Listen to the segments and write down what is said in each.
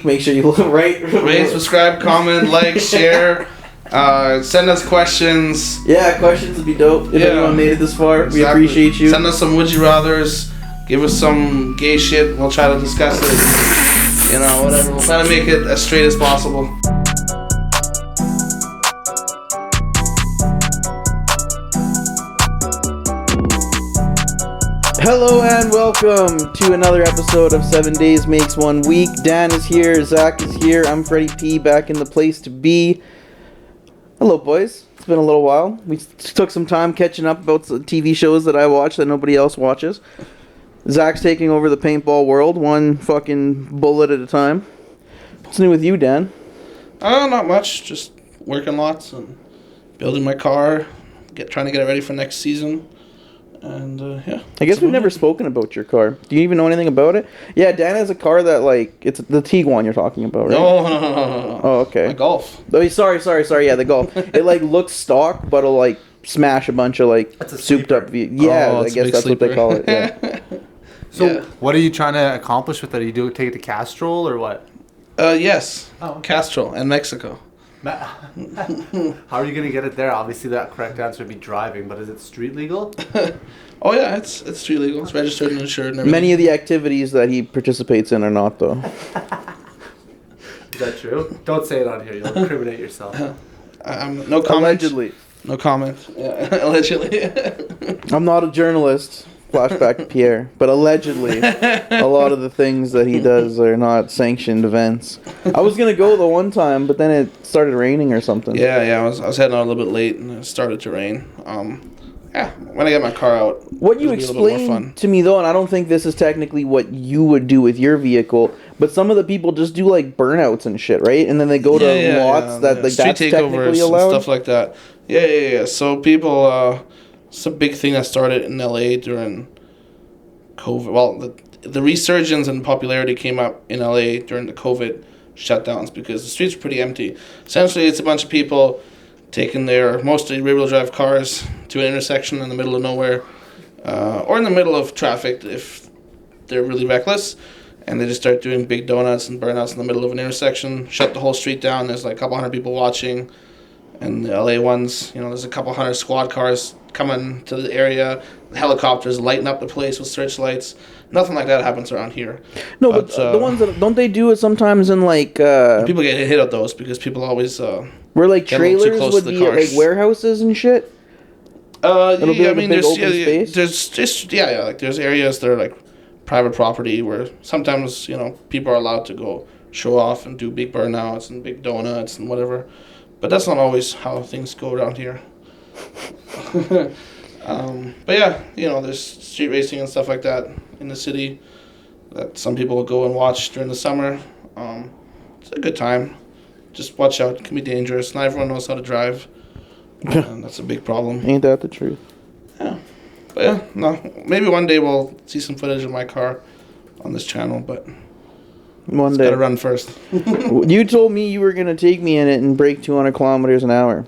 Make sure you rate, subscribe, comment, like, share. Send us questions. Yeah, questions would be dope. If anyone made it this far, we appreciate you. Send us some would you rathers. Give us some gay shit. We'll try to discuss it. Whatever. We'll try to make it as straight as possible. Hello and welcome to another episode of 7 Days Makes 1 Week. Dan is here, Zach is here, I'm Freddie P, back in the place to be. Hello boys, it's been a little while. We took some time catching up about the TV shows that I watch that nobody else watches. Zach's taking over the paintball world, one fucking bullet at a time. What's new with you, Dan? Not much, just working lots and building my car, trying to get it ready for next season. And yeah. I guess we've never spoken about your car. Do you even know anything about it? Yeah, Dan has a car that it's the Tiguan you're talking about, right? No. Oh, okay. My Golf. Oh, sorry. Yeah, the Golf. It looks stock, but it'll smash a bunch of souped up. I guess that's what they call it. Yeah. So, What are you trying to accomplish with that? Are you take it to Castrol or what? Yes. Oh, okay. Castrol and Mexico. How are you going to get it there? Obviously, that correct answer would be driving, but is it street legal? Oh, yeah, it's street legal. It's registered and insured and everything. Many of the activities that he participates in are not, though. Is that true? Don't say it on here. You'll incriminate yourself. No comment. Allegedly. No comment. Yeah, allegedly. I'm not a journalist. Flashback to Pierre. But allegedly, a lot of the things that he does are not sanctioned events. I was going to go the one time, but then it started raining or something. Yeah, I was heading out a little bit late and it started to rain. When I get my car out, what you explained to me, though, and I don't think this is technically what you would do with your vehicle, but some of the people just do burnouts and shit, right? And then they go to lots that's technically allowed? And stuff like that. Yeah. So people... It's a big thing that started in LA during COVID. Well, the resurgence and popularity came up in LA during the COVID shutdowns because the streets were pretty empty. Essentially, it's a bunch of people taking their mostly rear-wheel drive cars to an intersection in the middle of nowhere or in the middle of traffic if they're really reckless, and they just start doing big donuts and burnouts in the middle of an intersection, shut the whole street down. There's a couple hundred people watching. And the LA ones, there's a couple hundred squad cars coming to the area. The helicopters lighting up the place with searchlights. Nothing like that happens around here. No, but the ones that don't they do it sometimes in people get hit at those because people always where trailers would be at warehouses and shit. There's areas that are private property where sometimes people are allowed to go show off and do big burnouts and big donuts and whatever. But that's not always how things go around here. But yeah, there's street racing and stuff like that in the city that some people will go and watch during the summer. It's a good time. Just watch out. It can be dangerous. Not everyone knows how to drive. And that's a big problem. Ain't that the truth? Yeah. But yeah, no. Maybe one day we'll see some footage of my car on this channel, but... One day. Gotta run first. You told me you were gonna take me in it and break 200 kilometers an hour.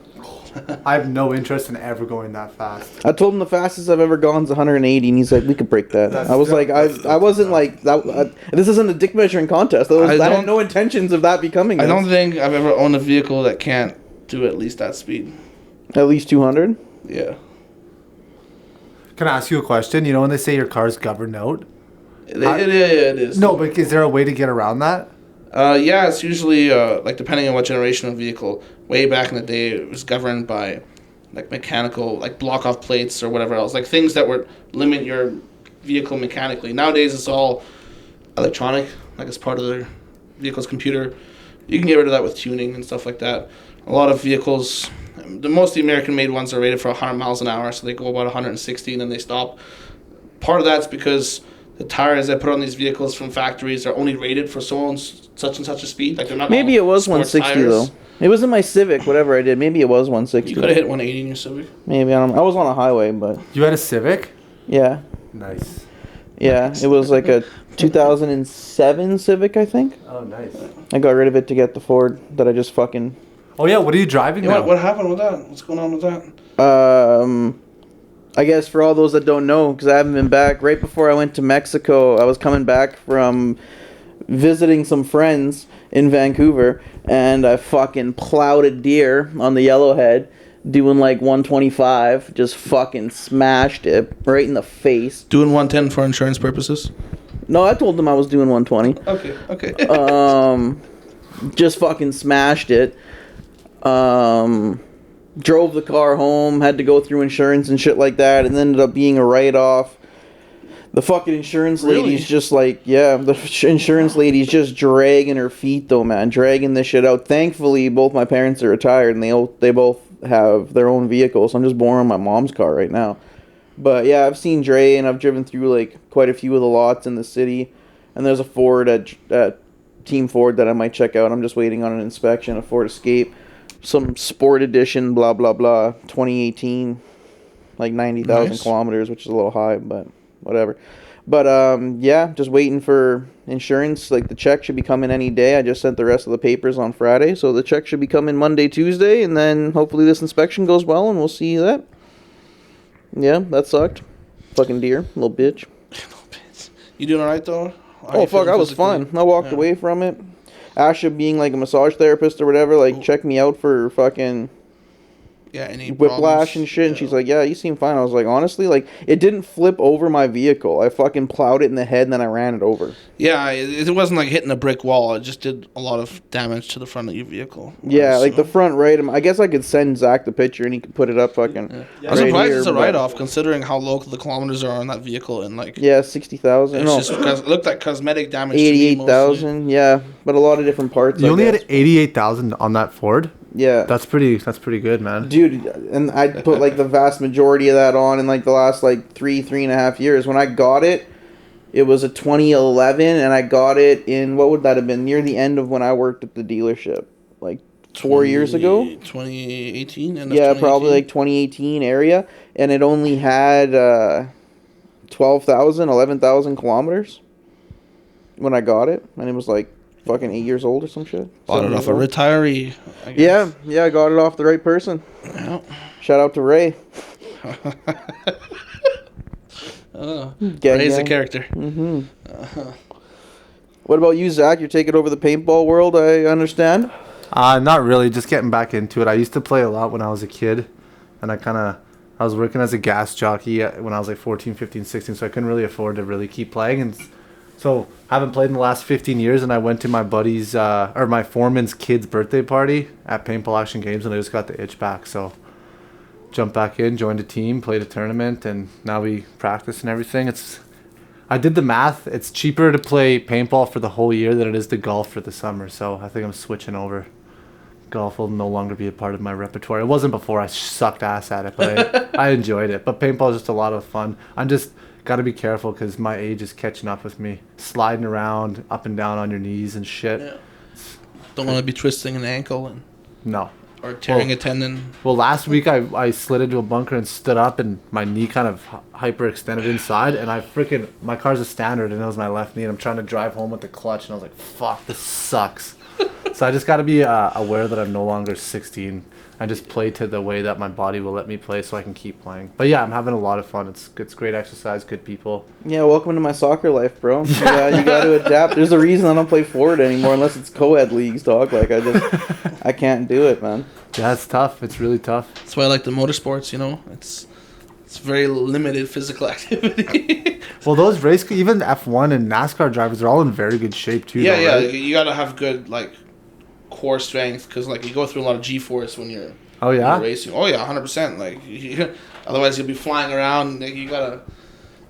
I have no interest in ever going that fast. I told him the fastest I've ever gone is 180, and he's like, "We could break that." I was like, I wasn't like that. This isn't a dick measuring contest. I had no intentions of that becoming. I don't think I've ever owned a vehicle that can't do at least that speed. At least 200. Yeah. Can I ask you a question? When they say your car's governed out? It is. No, but is there a way to get around that? Yeah, it's usually depending on what generation of vehicle. Way back in the day, it was governed by mechanical, block off plates or whatever else, things that would limit your vehicle mechanically. Nowadays, it's all electronic, it's part of the vehicle's computer. You can get rid of that with tuning and stuff like that. A lot of vehicles, most of the American-made ones are rated for 100 miles an hour, so they go about 160 and then they stop. Part of that's because the tires they put on these vehicles from factories are only rated for such and such a speed. They're not. Maybe it was 160 tires. Though. It was in my Civic, whatever I did. Maybe it was 160. You could have hit 180 in your Civic. Maybe I was on a highway, but. You had a Civic? Yeah. Nice. Yeah, it was a 2007 Civic, I think. Oh, nice. I got rid of it to get the Ford that I just fucking. Oh yeah, what are you driving now? What happened with that? What's going on with that? I guess for all those that don't know, because I haven't been back, right before I went to Mexico, I was coming back from visiting some friends in Vancouver, and I fucking plowed a deer on the Yellowhead, doing like 125, just fucking smashed it right in the face. Doing 110 for insurance purposes. No, I told them I was doing 120. Okay. Just fucking smashed it. Drove the car home, had to go through insurance and shit like that, and ended up being a write-off. The fucking insurance lady's just like, yeah, the insurance lady's just dragging her feet though, man, dragging this shit out. Thankfully, both my parents are retired, and they both have their own vehicles. So I'm just borrowing my mom's car right now. But yeah, I've seen Dre, and I've driven through like quite a few of the lots in the city, and there's a Ford at Team Ford that I might check out. I'm just waiting on an inspection, a Ford Escape, some Sport Edition, blah blah blah, 2018, like 90,000 kilometers, which is a little high, but whatever. But yeah, just waiting for insurance. Like the check should be coming any day. I just sent the rest of the papers on Friday, so the check should be coming Monday, Tuesday, and then hopefully this inspection goes well, and we'll see that. Yeah, that sucked. Fucking deer, little bitch. You doing alright though? Oh fuck, I was fine. I walked away from it. Asha, being like a massage therapist or whatever, like checked me out for fucking any whiplash problems? and shit, and she's like, yeah, you seem fine. I was like, honestly, like, it didn't flip over my vehicle. I fucking plowed it in the head, and then I ran it over. Yeah, it wasn't like hitting a brick wall. It just did a lot of damage to the front of your vehicle. Yeah, like the front right. I guess I could send Zach the picture, and he could put it up fucking I'm surprised it's a write-off, considering how low the kilometers are on that vehicle, and like... Yeah, 60,000. No. It looked like cosmetic damage. 88,000, yeah, but a lot of different parts. You only had 88,000 on that Ford? Yeah. That's pretty good, man. Dude, and I put like the vast majority of that on in like the last like three and a half years. When I got it, it was a 2011, and I got it in, what would that have been, near the end of when I worked at the dealership, like 4 years ago? 2018? Yeah, probably like 2018 area, and it only had 11,000 kilometers when I got it, and it was like fucking 8 years old or some shit. Bought it off a retiree, I guess. Yeah, I got it off the right person. Yeah. Shout out to Ray. Ray's a character. Mm-hmm. What about you, Zach? You're taking over the paintball world, I understand? Not really, just getting back into it. I used to play a lot when I was a kid, and I was working as a gas jockey when I was like 14, 15, 16, so I couldn't really afford to really keep playing, and so I haven't played in the last 15 years, and I went to my buddy's, or my foreman's kid's birthday party at Paintball Action Games, and I just got the itch back, so jumped back in, joined a team, played a tournament, and now we practice and everything. I did the math. It's cheaper to play paintball for the whole year than it is to golf for the summer, so I think I'm switching over. Golf will no longer be a part of my repertoire. It wasn't before. I sucked ass at it, but I enjoyed it. But paintball is just a lot of fun. I'm just... got to be careful because my age is catching up with me. Sliding around up and down on your knees and shit. Yeah. Don't want to be twisting an ankle or tearing a tendon. Well, last week I slid into a bunker and stood up, and my knee kind of hyperextended inside, and my car's a standard, and it was my left knee, and I'm trying to drive home with the clutch, and I was like, fuck, this sucks. So I just got to be aware that I'm no longer 16. I just play to the way that my body will let me play so I can keep playing. But yeah, I'm having a lot of fun. It's great exercise, good people. Yeah, welcome to my soccer life, bro. Yeah, you got to adapt. There's a reason I don't play forward anymore unless it's co-ed leagues, dog. Like, I can't do it, man. Yeah, it's tough. It's really tough. That's why I like the motorsports, you know. It's very limited physical activity. Well, those even F1 and NASCAR drivers are all in very good shape too. Yeah, though, right? You got to have good, like, core strength, because like you go through a lot of G-force when you're racing. Oh yeah, 100%. Like otherwise you'll be flying around. Like, you gotta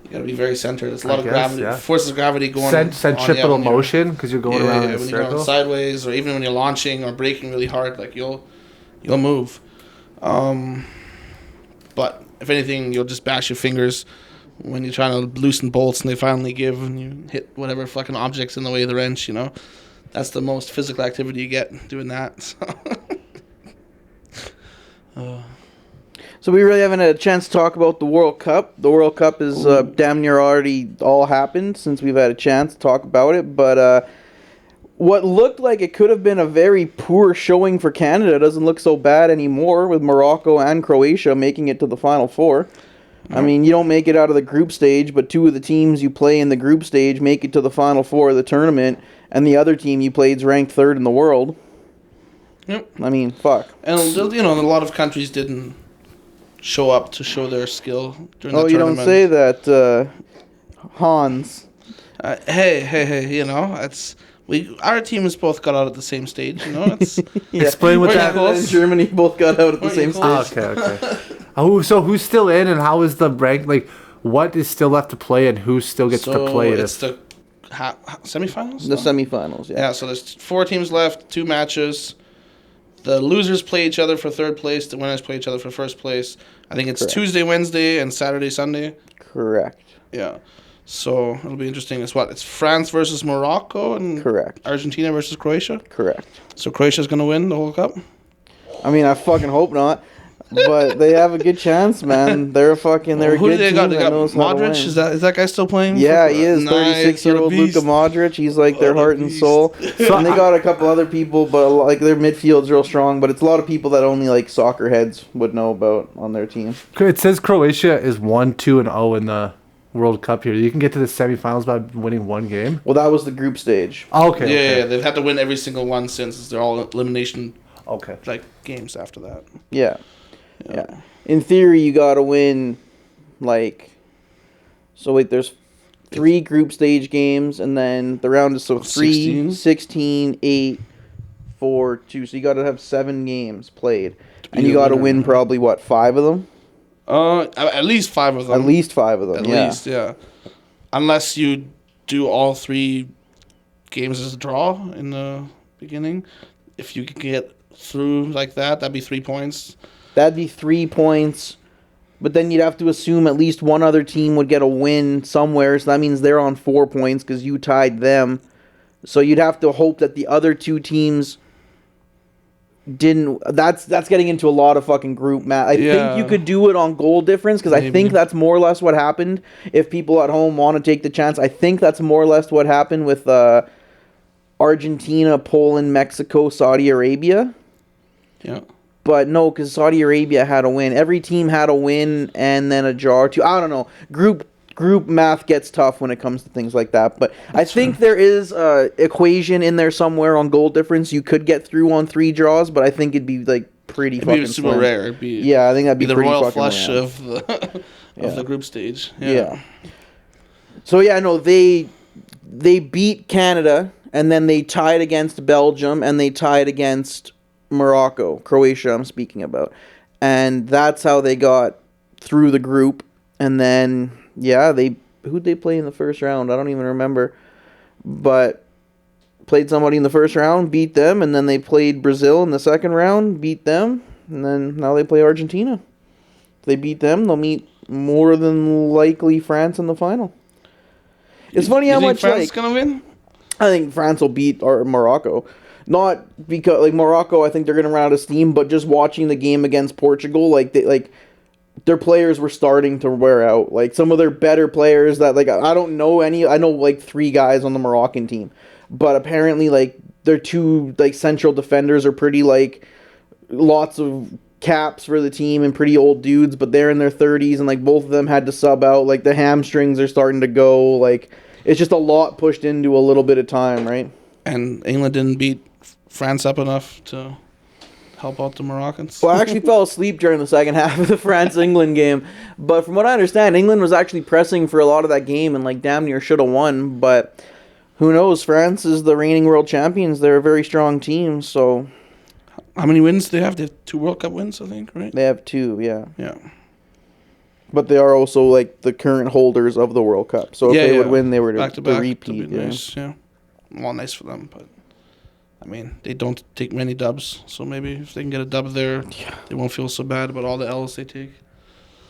be very centered. There's a lot of gravity, forces of gravity going. Centripetal motion because you're going around in a when circle. You're going sideways, or even when you're launching or braking really hard, like you'll move. But if anything, you'll just bash your fingers when you're trying to loosen bolts and they finally give, and you hit whatever fucking object's in the way of the wrench. You know. That's the most physical activity you get doing that. So we really haven't had a chance to talk about the World Cup. The World Cup is damn near already all happened since we've had a chance to talk about it. But what looked like it could have been a very poor showing for Canada doesn't look so bad anymore, with Morocco and Croatia making it to the Final Four. I mean, you don't make it out of the group stage, but two of the teams you play in the group stage make it to the Final Four of the tournament, and the other team you played is ranked third in the world. Yep. I mean, fuck. And a lot of countries didn't show up to show their skill during the Oh, you tournament. don't say that, Hans. Hey, our teams both got out at the same stage, It's Yeah. Explain what that Canada and Germany both got out at the same Pretty stage. close. Okay. So who's still in, and how is the rank? Like, what is still left to play, and who still gets to play it's this? the semifinals. The no? semifinals, yeah. Yeah, so there's 4 teams left, 2 matches. The losers play each other for third place. The winners play each other for first place. I think it's Correct. Tuesday, Wednesday, and Saturday, Sunday. Correct. Yeah. So it'll be interesting. It's France versus Morocco and Correct. Argentina versus Croatia. Correct. So Croatia's going to win the whole cup? I mean, I fucking hope not. But they have a good chance, man. They're a good Who do they team got? They that got knows how to win. Modric? Is that guy still playing? Yeah, he is. Nice, 36-year-old what a beast. Luka Modric. He's like their What a heart and beast. soul. And they got a couple other people, but like their midfield's real strong. But it's a lot of people that only like soccer heads would know about on their team. It says Croatia is 1-2-0 in the World Cup here. You can get to the semifinals by winning one game. Well, that was the group stage. Okay. Yeah, they've had to win every single one since they're all elimination Okay. games after that. Yeah. Yeah. In theory, you got to win, so wait, there's 3 group stage games, and then the round is 3, 16? 16, 8, 4, 2. So you got to have 7 games played. And be you the got to winner. win probably, 5 of them? At least 5 of them. At least 5 of them, At yeah. least, yeah. Unless you do all 3 games as a draw in the beginning. If you could get through like that, that'd be 3 points. That'd be 3 points. But then you'd have to assume at least one other team would get a win somewhere. So that means they're on 4 points because you tied them. So you'd have to hope that the other 2 teams didn't. That's getting into a lot of fucking group math. I think you could do it on goal difference because I Maybe. think that's more or less what happened. If people at home want to take the chance, I think that's more or less what happened with Argentina, Poland, Mexico, Saudi Arabia. Yeah. But no, because Saudi Arabia had a win. Every team had a win and then a draw or 2. I don't know. Group math gets tough when it comes to things like that. But I think there is a equation in there somewhere on goal difference. You could get through on 3 draws, but I think it'd be pretty It'd fucking be super slim. rare. It'd be Yeah, I think that'd be the pretty royal fucking flush rare. of the Yeah. the group stage. Yeah. So yeah, no, they beat Canada and then they tied against Belgium and they tied against Morocco, Croatia I'm speaking about. And that's how they got through the group. And then who'd they play in the first round? I don't even remember. But played somebody in the first round, beat them, and then they played Brazil in the second round, beat them, and then now they play Argentina. If they beat them, they'll meet more than likely France in the final. It's funny how much France is gonna win? I think France will beat Morocco. Not because Morocco, I think they're gonna run out of steam, but just watching the game against Portugal, their players were starting to wear out. Like some of their better players that I don't know any. I know 3 guys on the Moroccan team, but apparently their 2 central defenders are pretty lots of caps for the team and pretty old dudes, but they're in their 30s and both of them had to sub out. The hamstrings are starting to go. It's just a lot pushed into a little bit of time, right? And England didn't beat France up enough to help out the Moroccans. Well, I actually fell asleep during the second half of the France-England game. But from what I understand, England was actually pressing for a lot of that game and damn near should have won. But who knows? France is the reigning world champions. They're a very strong team, so How many wins do they have? They have 2 World Cup wins, I think, right? they have 2, yeah. Yeah. But they are also the current holders of the World Cup. So if they would win, they were back to the back. repeat. That'd be Yeah. nice, yeah. Well, nice for them, but I mean, they don't take many dubs, so maybe if they can get a dub there, they won't feel so bad about all the L's they take.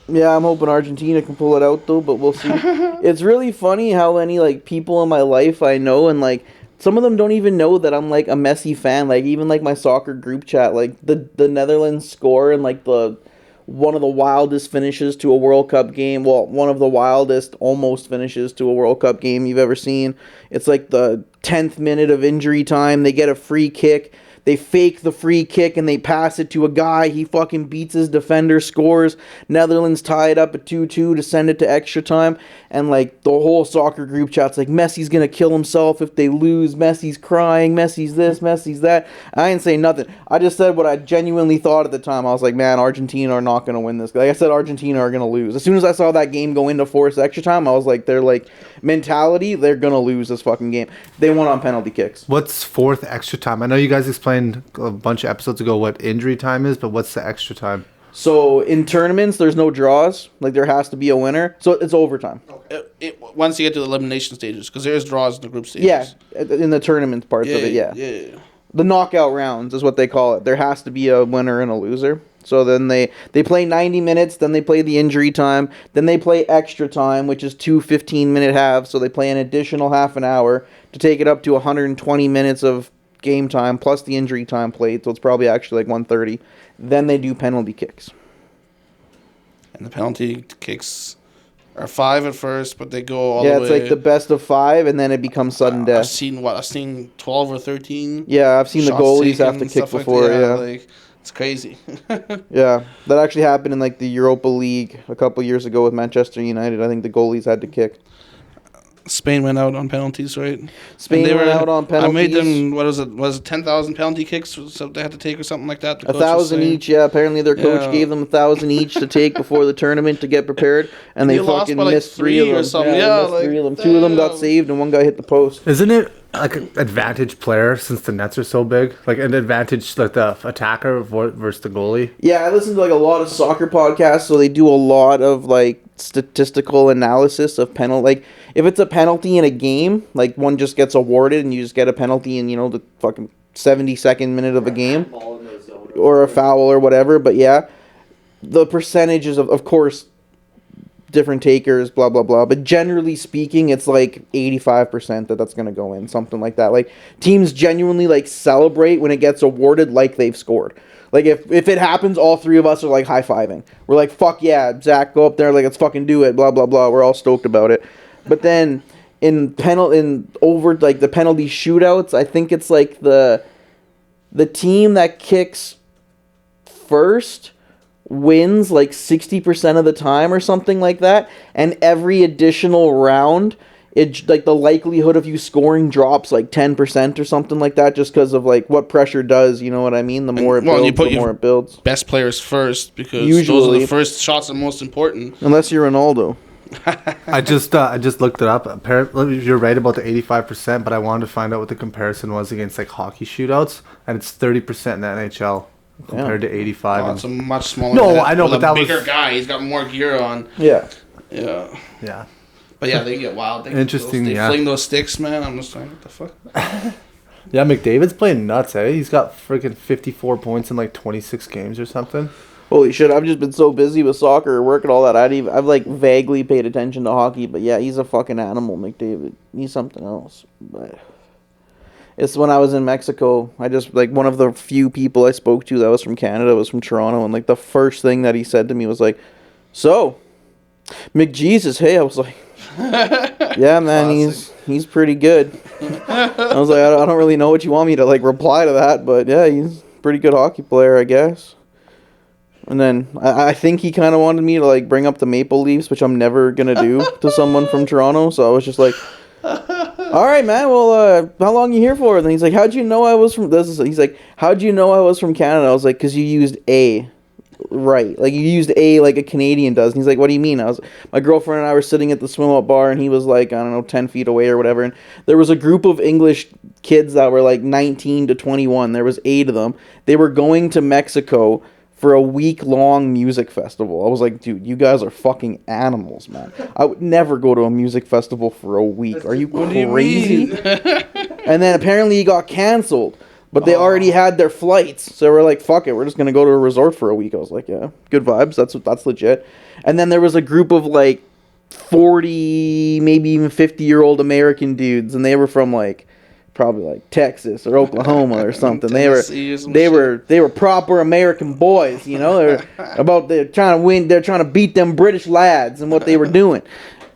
Yeah, I'm hoping Argentina can pull it out though, but we'll see. It's really funny how many people in my life I know, and some of them don't even know that I'm a Messi fan. Even my soccer group chat, the Netherlands score and the one of the wildest finishes to a World Cup game. Well, one of the wildest almost finishes to a World Cup game you've ever seen. It's the 10th minute of injury time. They get a free kick. They fake the free kick and they pass it to a guy. He fucking beats his defender, scores. Netherlands tie it up at 2-2 to send it to extra time. And like the whole soccer group chat's like, Messi's gonna kill himself if they lose. Messi's crying. Messi's this. Messi's that. I didn't say nothing. I just said what I genuinely thought at the time. I was like, man, Argentina are not gonna win this. Like I said, Argentina are gonna lose. As soon as I saw that game go into forced extra time, I was like, they're like mentality. They're gonna lose this fucking game. They won on penalty kicks. What's fourth extra time? I know you guys explained a bunch of episodes ago what injury time is, but what's the extra time? So in tournaments, there's no draws. Like there has to be a winner. So it's overtime. Once you get to the elimination stages, because there's draws in the group stages. Yeah, in the tournament parts of it, yeah. Yeah. The knockout rounds is what they call it. There has to be a winner and a loser. So then they play 90 minutes, then they play the injury time, then they play extra time, which is 2 15-minute halves. So they play an additional half an hour to take it up to 120 minutes of game time plus the injury time played. So it's probably actually like 130. Then they do penalty kicks. And the penalty kicks are 5 at first, but they go all the way. Yeah, it's like the best of 5, and then it becomes sudden death. I've seen 12 or 13. Yeah, I've seen the goalies have to kick before. Yeah, like, it's crazy. Yeah, that actually happened in like the Europa League a couple years ago with Manchester United. I think the goalies had to kick. Spain went out on penalties, right? Spain went out on penalties. I made them, was it 10,000 penalty kicks so they had to take or something like that? 1,000 each, yeah. Apparently their coach gave them 1,000 each to take before the tournament to get prepared, and they fucking missed 3 of them. Or something. Yeah, like, 3 of them. 2 of them got saved, and 1 guy hit the post. Isn't it like an advantage player since the nets are so big? Like an advantage, like the attacker versus the goalie? Yeah, I listen to like a lot of soccer podcasts, so they do a lot of like statistical analysis of penalty. Like if it's a penalty in a game, like one just gets awarded and you just get a penalty in, the fucking 72nd minute of a game, or a foul or whatever. But yeah, the percentages of course, different takers, blah blah blah. But generally speaking, it's like 85% that's gonna go in, something like that. Like teams genuinely like celebrate when it gets awarded, like they've scored. Like, if it happens, all 3 of us are, like, high-fiving. We're like, fuck yeah, Zach, go up there, like, let's fucking do it, blah, blah, blah. We're all stoked about it. But then, the penalty shootouts, I think it's, like, the team that kicks first wins, like, 60% of the time or something like that. And every additional round, like the likelihood of you scoring drops like 10% or something like that, just because of like what pressure does. You know what I mean? The more it builds, the more it builds. Best players first, because usually those are the first shots are most important. Unless you're Ronaldo. I just looked it up. Apparently, you're right about the 85%, but I wanted to find out what the comparison was against like hockey shootouts, and it's 30% in the NHL compared to 85. It's a much smaller. No, I know, but that was bigger guy. He's got more gear on. Yeah. Yeah. But yeah, they get wild. Interesting, they fling those sticks, man. I'm just like, what the fuck? Yeah, McDavid's playing nuts, eh? He's got freaking 54 points in like 26 games or something. Holy shit, I've just been so busy with soccer, work and all that. I've like vaguely paid attention to hockey, but yeah, he's a fucking animal, McDavid. He's something else. But it's when I was in Mexico, I just, like, one of the few people I spoke to that was from Canada was from Toronto, and like the first thing that he said to me was like, so, McJesus, hey, I was like, yeah, man, he's pretty good. I was like, I don't really know what you want me to like reply to that, but yeah, he's a pretty good hockey player, I guess. And then I think he kind of wanted me to like bring up the Maple Leafs, which I'm never gonna do to someone from Toronto. So I was just like, all right, man. Well, how long you here for? And he's like, how'd you know I was from this? He's like, how'd you know I was from Canada? I was like, because you used A. Right, like you used A like a Canadian does. And he's like, what do you mean? My girlfriend and I were sitting at the swim-up bar, and he was like, I don't know, 10 feet away or whatever, and there was a group of English kids that were like 19 to 21. There was 8 of them. They were going to Mexico for a week-long music festival. I was like, dude, you guys are fucking animals, man. I would never go to a music festival for a week. Are you crazy? And then apparently he got canceled. But they already had their flights, so we're like, fuck it, we're just gonna go to a resort for a week. I was like, yeah, good vibes, that's legit. And then there was a group of like 40, maybe even 50-year-old American dudes, and they were from like probably like Texas or Oklahoma or something. They were proper American boys, you know. They're trying to win. They're trying to beat them British lads and what they were doing.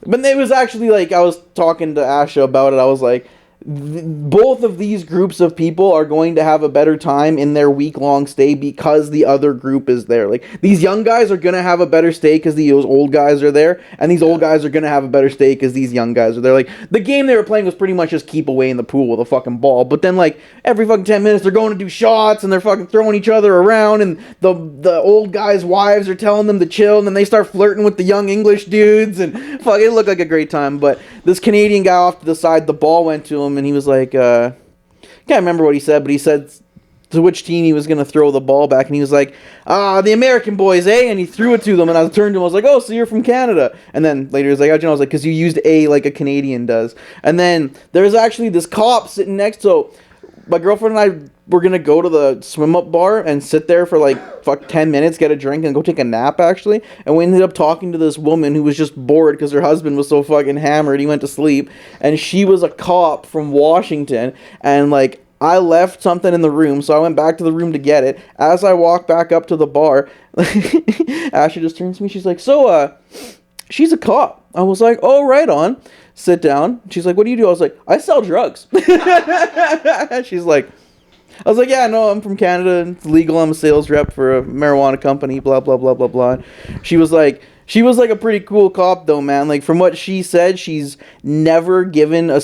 But it was actually like, I was talking to Asha about it. I was like, both of these groups of people are going to have a better time in their week-long stay because the other group is there. Like, these young guys are going to have a better stay because those old guys are there, and these old guys are going to have a better stay because these young guys are there. Like, the game they were playing was pretty much just keep away in the pool with a fucking ball, but then, like, every fucking 10 minutes they're going to do shots, and they're fucking throwing each other around, and the old guys' wives are telling them to chill, and then they start flirting with the young English dudes, and fuck, it looked like a great time. But this Canadian guy off to the side, the ball went to him, and he was like, can't remember what he said, but he said to which team he was going to throw the ball back, and he was like, the American boys, eh? And he threw it to them, and I turned to him, I was like, oh, so you're from Canada. And then later he was like, how'd you know? I was like, because you used A like a Canadian does. And then there's actually this cop sitting next, so my girlfriend and I were going to go to the swim-up bar and sit there for like 10 minutes, get a drink, and go take a nap, actually. And we ended up talking to this woman who was just bored because her husband was so fucking hammered, he went to sleep. And she was a cop from Washington, and like, I left something in the room, so I went back to the room to get it. As I walked back up to the bar, Ashley just turns to me, she's like, so, she's a cop. I was like, oh, right on. Sit down. She's like, what do you do? I was like, I sell drugs. She's like, I was like, yeah, no, I'm from Canada. It's legal. I'm a sales rep for a marijuana company, blah, blah, blah, blah, blah. She was like a pretty cool cop, though, man. Like, from what she said, she's never given a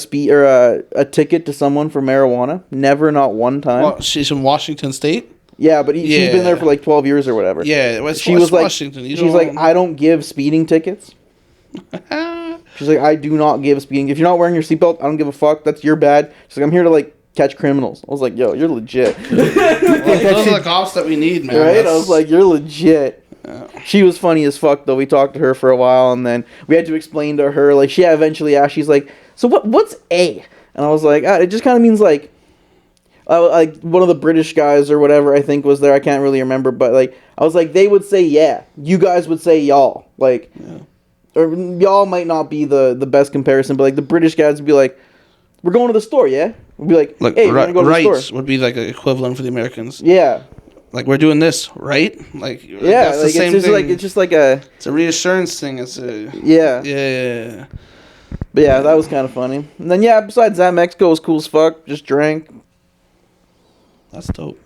a ticket to someone for marijuana. Never, not one time. Well, she's from Washington State? Yeah, but she's been there for like 12 years or whatever. Yeah, she was Washington. Like, she's like, I don't give speeding tickets. She's like, I do not give speeding. If you're not wearing your seatbelt, I don't give a fuck. That's your bad. She's like, I'm here to like catch criminals. I was like, yo, you're legit. Well, those are the cops that we need, man. Right? I was like, you're legit. Yeah. She was funny as fuck, though. We talked to her for a while, and then we had to explain to her. Like, she eventually asked, she's like, so what's A? And I was like, it just kind of means like one of the British guys or whatever I think was there. I can't really remember, but like, I was like, they would say yeah. You guys would say y'all. Like, or y'all might not be the best comparison, but like the British guys would be like, we're going to the store, yeah? We'd be like hey, we're going to go to the store. Would be like an equivalent for the Americans. Yeah. Like, we're doing this, right? Like, yeah, that's like, the same it's just thing. like, it's just like a... It's a reassurance thing. It's a... Yeah. But yeah, that was kind of funny. And then, yeah, besides that, Mexico was cool as fuck. Just drank. That's dope.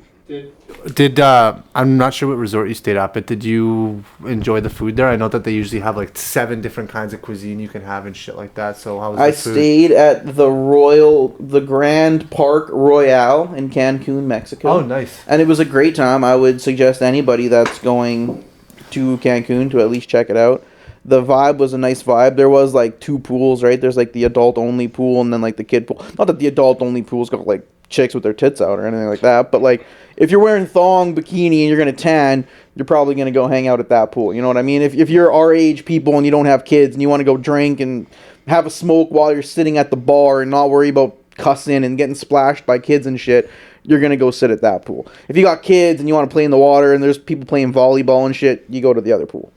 Did I'm not sure what resort you stayed at, but did you enjoy the food there? I know that they usually have like 7 different kinds of cuisine you can have and shit like that. So how was the food? I stayed at the Grand Park Royale in Cancun, Mexico. Oh, nice. And it was a great time. I would suggest anybody that's going to Cancun to at least check it out. The vibe was a nice vibe. There was like 2 pools, right? There's like the adult only pool and then like the kid pool. Not that the adult only pool's got like chicks with their tits out or anything like that, but like if you're wearing thong bikini and you're gonna tan, you're probably gonna go hang out at that pool. You know what I mean? If you're our age people and you don't have kids and you want to go drink and have a smoke while you're sitting at the bar and not worry about cussing and getting splashed by kids and shit, you're gonna go sit at that pool. If you got kids and you want to play in the water and there's people playing volleyball and shit, you go to the other pool.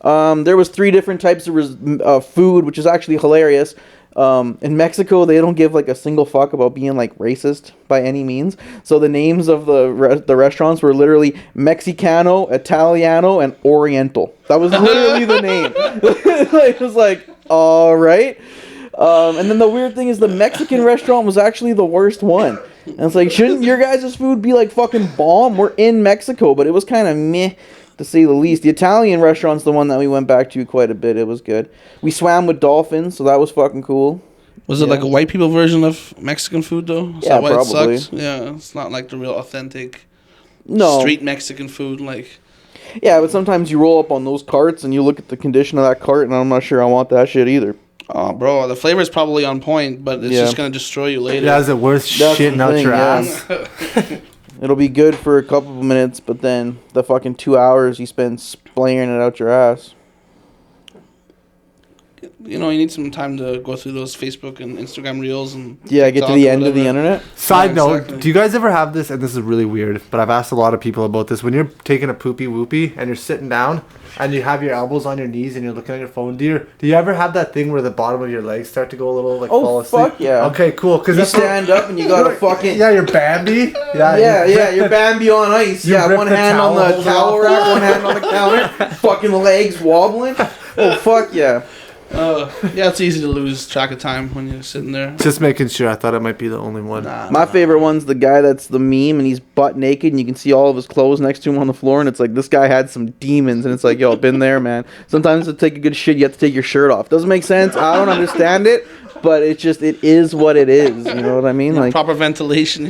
There was 3 different types of food, which is actually hilarious. In Mexico, they don't give like a single fuck about being like racist by any means. So the names of the restaurants were literally Mexicano, Italiano, and Oriental. That was literally the name. It was like, all right. And then the weird thing is the Mexican restaurant was actually the worst one. And it's like, shouldn't your guys' food be like fucking bomb? We're in Mexico, but it was kind of meh, to say the least. The Italian restaurant's the one that we went back to quite a bit. It was good. We swam with dolphins, so that was fucking cool. Was it like a white people version of Mexican food, though? Is that why probably. It sucks? Yeah, it's not like the real authentic street Mexican food. Like, yeah, but sometimes you roll up on those carts and you look at the condition of that cart, and I'm not sure I want that shit either. Oh, bro, the flavor is probably on point, but it's just going to destroy you later. Yeah, is it worth shitting out your ass? It'll be good for a couple of minutes, but then the fucking 2 hours you spend splaying it out your ass. You know, you need some time to go through those Facebook and Instagram reels and get to the end of the internet. Side note, do you guys ever have this, and this is really weird, but I've asked a lot of people about this, when you're taking a poopy whoopie and you're sitting down and you have your elbows on your knees and you're looking at your phone, do you ever have that thing where the bottom of your legs start to go a little like fall asleep? Oh, fuck yeah. Okay, cool. Cause you stand up and you got to fucking... Yeah, you're Bambi. You're Bambi on ice. Yeah, one hand on the towel rack, one hand on the counter, fucking legs wobbling. Oh, fuck yeah. Yeah, it's easy to lose track of time when you're sitting there. Just making sure. I thought it might be the only one. My favorite one's the guy that's the meme and he's butt naked and you can see all of his clothes next to him on the floor and it's like this guy had some demons and it's like, yo, been there, man. Sometimes to take a good shit you have to take your shirt off. Doesn't make sense. I don't understand it, but it is what it is. You know what I mean? Like proper ventilation,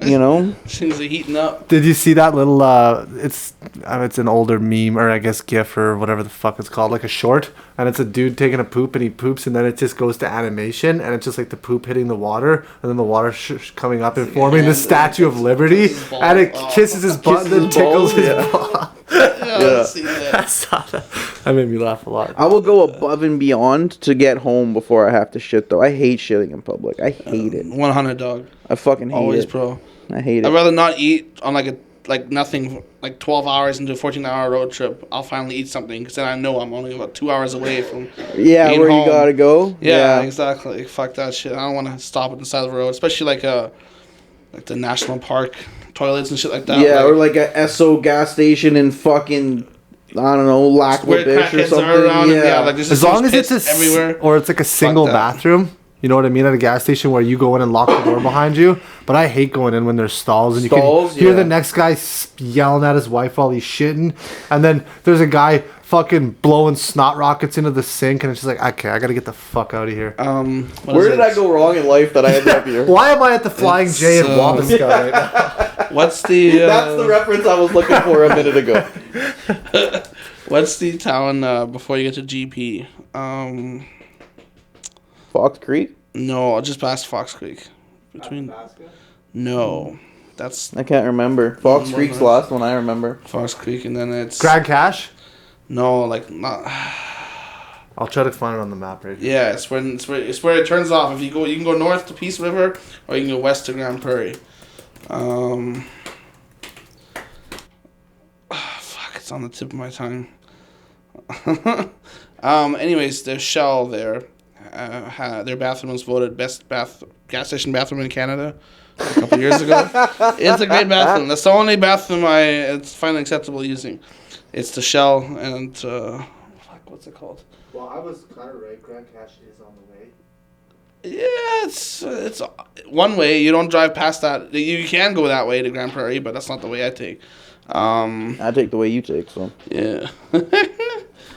you know. Things are heating up. Did you see that little? It's an older meme or I guess GIF or whatever the fuck it's called, like a short, and it's a dude taking a poop and he poops and then it just goes to animation and it's just like the poop hitting the water and then the water coming up and forming the Statue of Liberty and it kisses his butt and then tickles his butt. Yeah. I saw that. That made me laugh a lot. I will go above and beyond to get home before I have to shit though. I hate shitting in public. I hate it. 100 dog. I fucking hate Always it. pro. I hate it. I'd rather not eat on nothing 12 hours into a 14-hour road trip. I'll finally eat something because then I know I'm only about 2 hours away from being where home. you gotta go. Yeah, exactly. Fuck that shit. I don't want to stop at the side of the road, especially like the national park toilets and shit like that. Yeah, or like a Esso gas station in fucking I don't know, where Lackwood or crackheads something. are around. Yeah, Like there's As just long as it's everywhere. or it's like a single that. bathroom. You know what I mean? At a gas station where you go in and lock the door behind you. But I hate going in when there's stalls and you can hear the next guy yelling at his wife while he's shitting. And then there's a guy fucking blowing snot rockets into the sink. And it's just like, okay, I got to get the fuck out of here. Where did I go wrong in life that I ended up here? Why am I at the Flying J in Wabasca right now? What's the... That's the reference I was looking for a minute ago. What's the town before you get to GP? Fox Creek? No, just past Fox Creek. No, that's I can't remember. Fox Creek's the last one I remember. Fox Creek, and then it's Grand Cache? no, like not. I'll try to find it on the map right here. Yeah, it's where it turns off. If you go, you can go north to Peace River, or you can go west to Grand Prairie. Fuck, it's on the tip of my tongue. Anyways, there's Shell there. Their bathroom was voted best gas station bathroom in Canada a couple years ago. It's a great bathroom. That's the only bathroom it's finally acceptable using. It's the Shell and what's it called? Well, I was kind of right. Grand Cache is on the way. Yeah, it's one way. You don't drive past that. You can go that way to Grand Prairie, but that's not the way I take. I take the way you take, so. Yeah.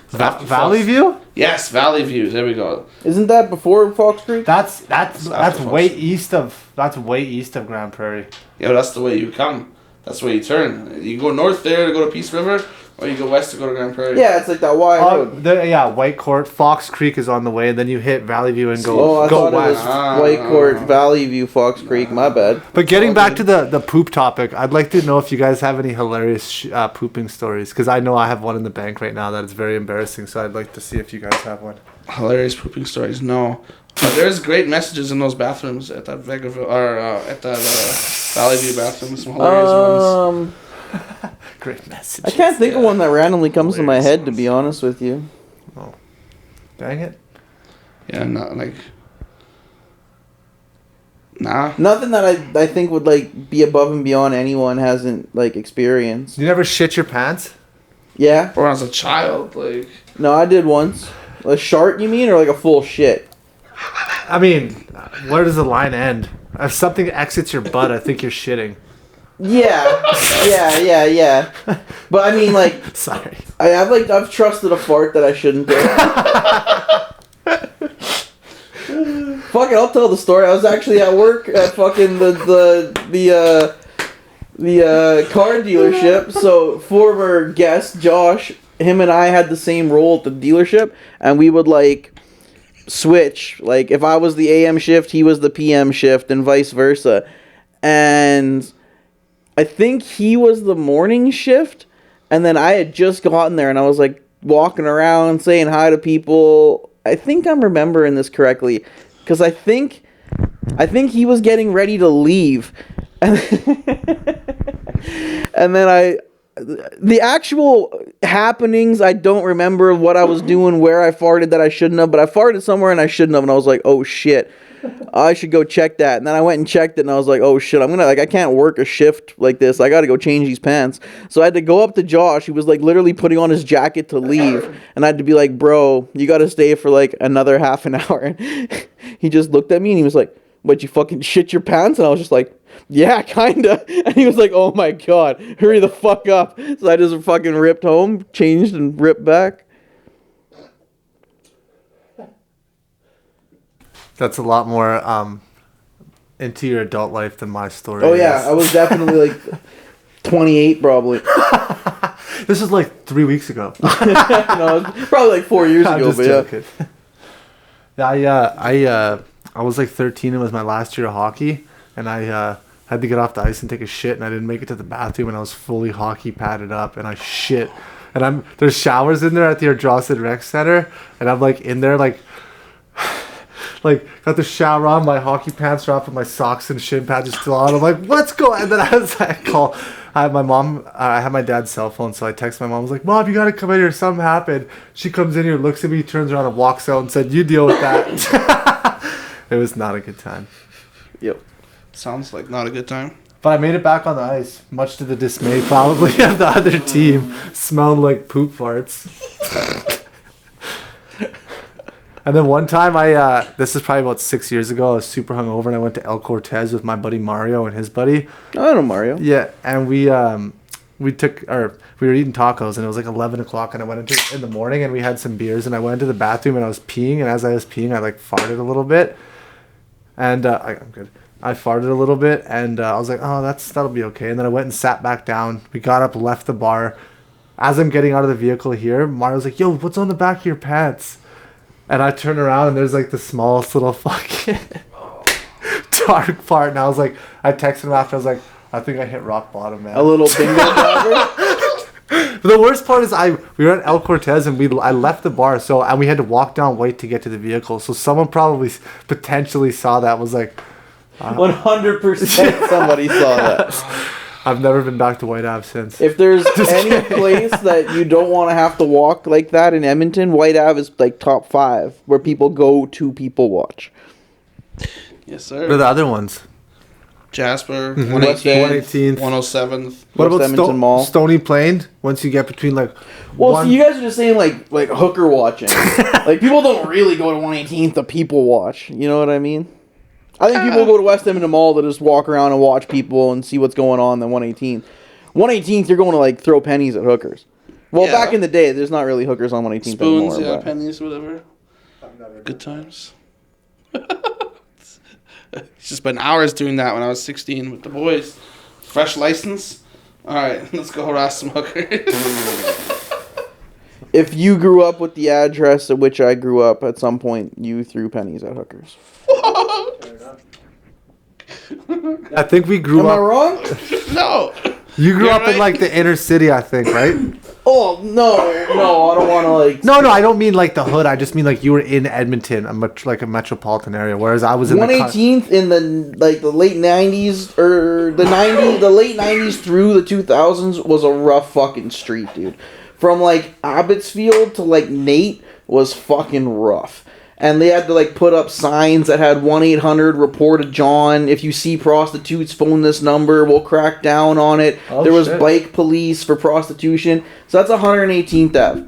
Valley View? Yes, Valley View. There we go. Isn't that before Fox Creek? That's after way east of Grand Prairie. Yeah, that's the way you come. That's the way you turn. You can go north there to go to Peace River, or you go west to go to Grand Prairie. Yeah, it's like that wide road. White Court, Fox Creek is on the way, and then you hit Valley View and I go thought west. it was White Court, Valley View, Fox Creek. My bad. But getting back to the poop topic, I'd like to know if you guys have any hilarious pooping stories, because I know I have one in the bank right now that is very embarrassing. So I'd like to see if you guys have one. Hilarious pooping stories. No, but there's great messages in those bathrooms at that at that Valley View bathroom. Some hilarious ones. Great message. I can't think of one that randomly comes to my head, to be honest with you. Oh, dang it! Yeah, not like. Nah. Nothing that I think would like be above and beyond anyone hasn't like experienced. You never shit your pants? Yeah. Or as a child, like. No, I did once. A shart, you mean, or like a full shit? I mean, where does the line end? If something exits your butt, I think you're shitting. Yeah. Yeah. But I mean, like, Sorry. I've trusted a fart that I shouldn't do. Fuck it, I'll tell the story. I was actually at work at fucking the car dealership. So former guest Josh, him and I had the same role at the dealership, and we would like switch. Like if I was the AM shift, he was the PM shift, and vice versa. And I think he was the morning shift, and then I had just gotten there, and I was like walking around saying hi to people. I think I'm remembering this correctly, because I think he was getting ready to leave, and then the actual happenings, I don't remember what I was doing, where I farted that I shouldn't have, but I farted somewhere and I shouldn't have, and I was like, oh shit, I should go check that. And then I went and checked it, and I was like, oh shit, I can't work a shift like this. I gotta go change these pants. So I had to go up to Josh. He was like literally putting on his jacket to leave, and I had to be like, bro, you gotta stay for like another half an hour. He just looked at me and he was like, what, you fucking shit your pants? And I was just like, yeah, kinda. And he was like, oh my god, hurry the fuck up. So I just fucking ripped home, changed, and ripped back. That's a lot more into your adult life than my story. Oh yeah, I was definitely like 28 probably. This is like 3 weeks ago. No, probably like 4 years I'm ago, just but joking. Yeah, I was like 13. It was my last year of hockey, and I had to get off the ice and take a shit, and I didn't make it to the bathroom, and I was fully hockey padded up, and I shit. And there's showers in there at the Ardrossan Rec Center, and I'm like in there like got the shower on, my hockey pants are off, and my socks and shin pads are still on. I'm like, what's going? And then I had my mom, I had my dad's cell phone, so I texted my mom. I was like, Mom, you gotta come in here. Something happened. She comes in here, looks at me, turns around and walks out and said, you deal with that. It was not a good time. Yep. Sounds like not a good time. But I made it back on the ice, much to the dismay probably of the other team. Smelled like poop farts. And then one time this is probably about 6 years ago, I was super hungover and I went to El Cortez with my buddy Mario and his buddy. I know Mario. Yeah, and we were eating tacos and it was like 11 o'clock and I went in the morning and we had some beers and I went into the bathroom and I was peeing, and as I was peeing I like farted a little bit. And I'm good. I farted a little bit and I was like, oh, that'll be okay. And then I went and sat back down. We got up, left the bar. As I'm getting out of the vehicle here, Mario's like, yo, what's on the back of your pants? And I turn around and there's like the smallest little fucking dark part. And I was like, I texted him after, I was like, I think I hit rock bottom, man. A little bingo driver. The worst part is we were at El Cortez and I left the bar, and we had to walk down White to get to the vehicle. So someone probably potentially saw that, was like, 100% somebody saw that. I've never been back to White Ave since. If there's any place that you don't want to have to walk like that in Edmonton, White Ave is like top 5 where people go to people watch. Yes, sir. What are the other ones? Jasper, Mm-hmm. 118th, 107th. What West about Edmonton Mall? Stony Plain? Once you get between like... Well, see, you guys are just saying like hooker watching. Like people don't really go to 118th to people watch. You know what I mean? I think people go to West Edmonton Mall to just walk around and watch people and see what's going on than 118th. 118th, you're going to like throw pennies at hookers. Well, Yeah. back in the day, there's not really hookers on 118th Spoons, anymore. yeah, But pennies, whatever. Good times. It's just been hours doing that when I was 16 with the boys. Fresh license. All right, let's go harass some hookers. if you grew up with the address at which I grew up, at some point you threw pennies at hookers. I think we grew Am up... I wrong? No. You grew You're up in right. like the inner city, I think, right? Oh, no, I don't want to like... No, I don't mean like the hood. I just mean like you were in Edmonton, like a metropolitan area, whereas I was in 118th in the late 90s or the late 90s through the 2000s was a rough fucking street, dude. From like Abbotsfield to like Nate was fucking rough. And they had to like put up signs that had 1-800 report a John. If you see prostitutes, phone this number. We'll crack down on it. Oh, there was shit. bike police for prostitution. So that's 118th Ave.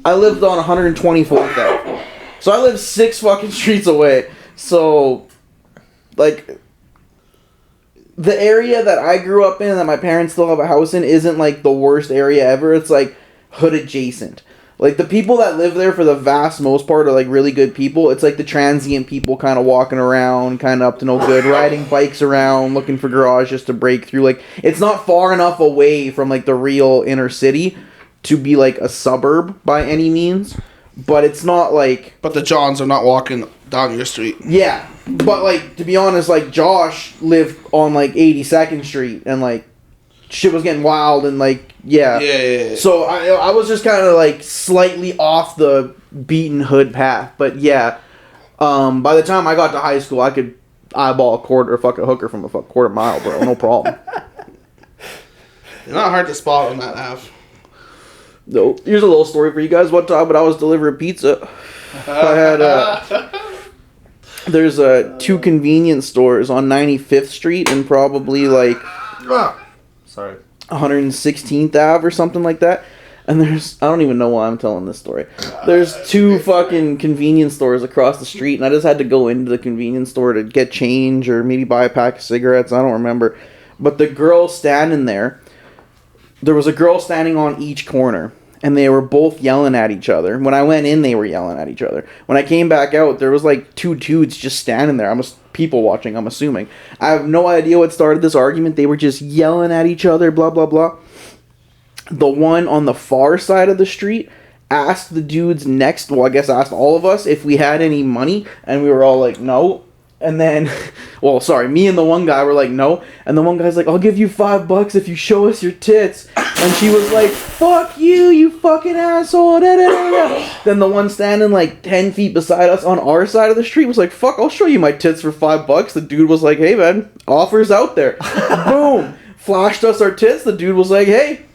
I lived on 124th Ave. So I lived 6 fucking streets away. So, like, the area that I grew up in and that my parents still have a house in isn't like the worst area ever. It's like hood adjacent. Like, the people that live there for the vast most part are, like, really good people. It's, like, the transient people kind of walking around, kind of up to no good, riding bikes around, looking for garages to break through. Like, it's not far enough away from, like, the real inner city to be, like, a suburb by any means. But it's not, like... But the Johns are not walking down your street. Yeah. But, like, to be honest, like, Josh lived on, like, 82nd Street, and, like, shit was getting wild, and, like, yeah. Yeah. So I was just kind of like slightly off the beaten hood path, but yeah. By the time I got to high school, I could eyeball a quarter, fuck a hooker from a quarter mile, bro. No problem. You're not hard to spot on that app. No. Here's a little story for you guys. One time when I was delivering pizza, I had there's 2 convenience stores on 95th Street and probably like Sorry. 116th Ave or something like that. And I don't even know why I'm telling this story. There's 2 fucking convenience stores across the street, and I just had to go into the convenience store to get change or maybe buy a pack of cigarettes. I don't remember. But the girl standing there was a girl standing on each corner, and they were both yelling at each other. When I went in, they were yelling at each other. When I came back out, there was like 2 dudes just standing there. People watching, I'm assuming. I have no idea what started this argument. They were just yelling at each other, blah, blah, blah. The one on the far side of the street asked the dudes next, well, I guess asked all of us if we had any money, and we were all like, no. And then, me and the one guy were like, no. And the one guy's like, I'll give you $5 if you show us your tits. And she was like, fuck you, you fucking asshole. Da, da, da, da. Then the one standing like 10 feet beside us on our side of the street was like, fuck, I'll show you my tits for $5. The dude was like, hey man, offers out there. Boom. Flashed us our tits. The dude was like, hey.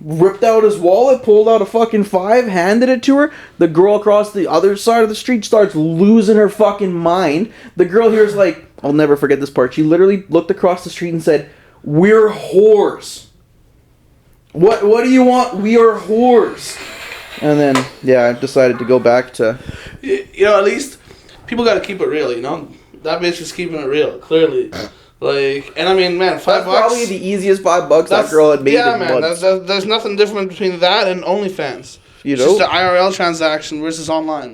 Ripped out his wallet, pulled out a fucking 5, handed it to her. The girl across the other side of the street starts losing her fucking mind. The girl here's like, I'll never forget this part. She literally looked across the street and said, we're whores. What do you want? We are whores. And then, I decided to go back to... At least people got to keep it real, That bitch is keeping it real, clearly. And I mean, man, $5. That's probably the easiest $5 that girl had made. Yeah, man. There's nothing different between that and OnlyFans. It's just an IRL transaction versus online.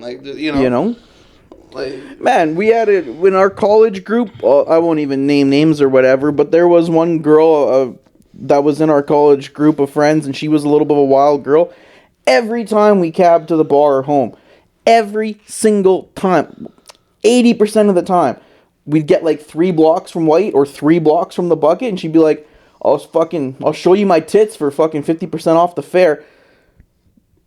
Man, we had it in our college group. I won't even name names or whatever, but there was one girl that was in our college group of friends, and she was a little bit of a wild girl. Every time we cabbed to the bar or home, every single time, 80% of the time, we'd get like 3 blocks from White or 3 blocks from the Bucket, and she'd be like, I'll show you my tits for fucking 50% off the fare.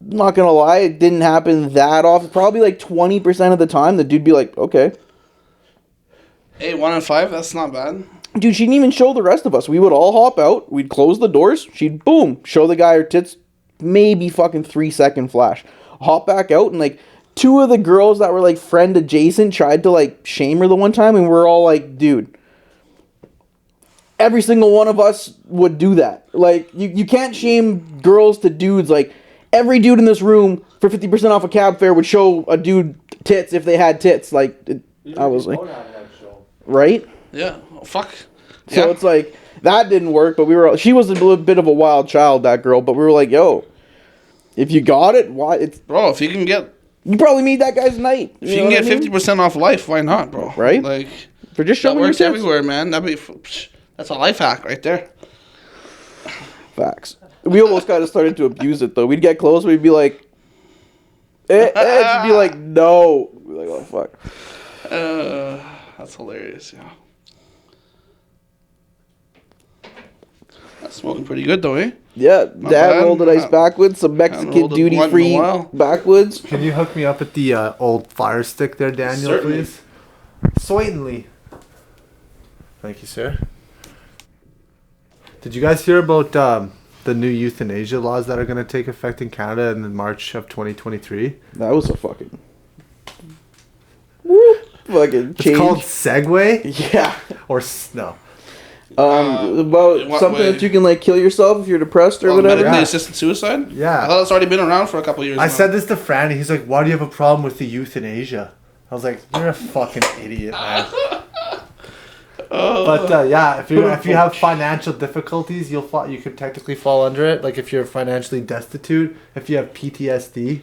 Not gonna lie, it didn't happen that often. Probably like 20% of the time, the dude'd be like, okay. Hey, 1 in 5, that's not bad. Dude, she didn't even show the rest of us. We would all hop out, we'd close the doors, she'd boom, show the guy her tits, maybe fucking 3-second flash. Hop back out, and like 2 of the girls that were like friend adjacent tried to like shame her the one time, and we're all like, dude, every single one of us would do that. Like, you can't shame girls to dudes. Like, every dude in this room for 50% off a cab fare would show a dude tits if they had tits. Like, I was like, right? Yeah. Oh, fuck. So it's like, that didn't work, but she was a little bit of a wild child, that girl, but we were like, yo, if you got it, why? Bro, if you can get... You probably made that guy's night. If you can get 50% off life, why not, bro? Right? Like, for just showing that works your tits. everywhere, man. That's a life hack right there. Facts. We almost kind of started to abuse it, though. We'd get close, we'd be like, she'd be like, no. We'd be like, oh, fuck. That's hilarious, yeah. That's smoking pretty good, though, eh? Yeah, Dad rolled a nice backwoods, some Mexican duty-free backwoods. Can you hook me up at the old fire stick there, Daniel, Certainly. please? Certainly. Thank you, sir. Did you guys hear about the new euthanasia laws that are going to take effect in Canada in March of 2023? That was a fucking... Whoop, fucking change. It's called Segway? Yeah. Or... No. About something way? that you can like kill yourself if you're depressed or whatever. Medically Yeah. assisted suicide? Yeah. I thought it's already been around for a couple years I now. said this to Fran, and he's like, why do you have a problem with the euthanasia? I was like, you're a fucking idiot, man. But yeah, if you have financial difficulties, you could technically fall under it. Like if you're financially destitute, if you have PTSD,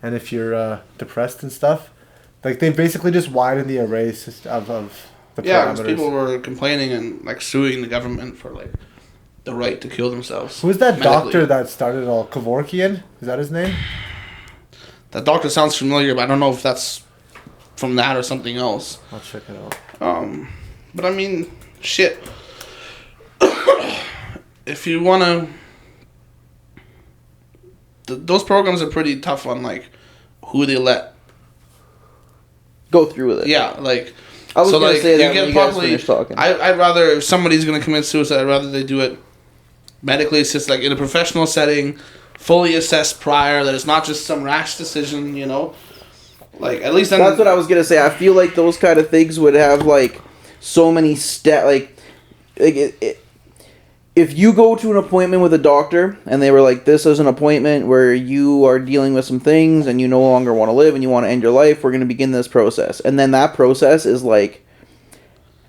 and if you're depressed and stuff, like they basically just widen the array of the because parameters. people were complaining and like suing the government for like the right to kill themselves. Who's that medically. doctor that started it all? Kevorkian? Is that his name? That doctor sounds familiar, but I don't know if that's from that or something else. I'll check it out. But I mean, shit. If you wanna, those programs are pretty tough on like who they let Go through with it. Yeah, like I was gonna say that when you guys probably. finish talking. I'd rather if somebody's gonna commit suicide, I'd rather they do it medically assisted, like in a professional setting, fully assessed prior, that it's not just some rash decision, you know? Like, at least then... That's what I was going to say. I feel like those kind of things would have, like, so many if you go to an appointment with a doctor and they were like, this is an appointment where you are dealing with some things and you no longer want to live and you want to end your life, we're going to begin this process. And then that process is like,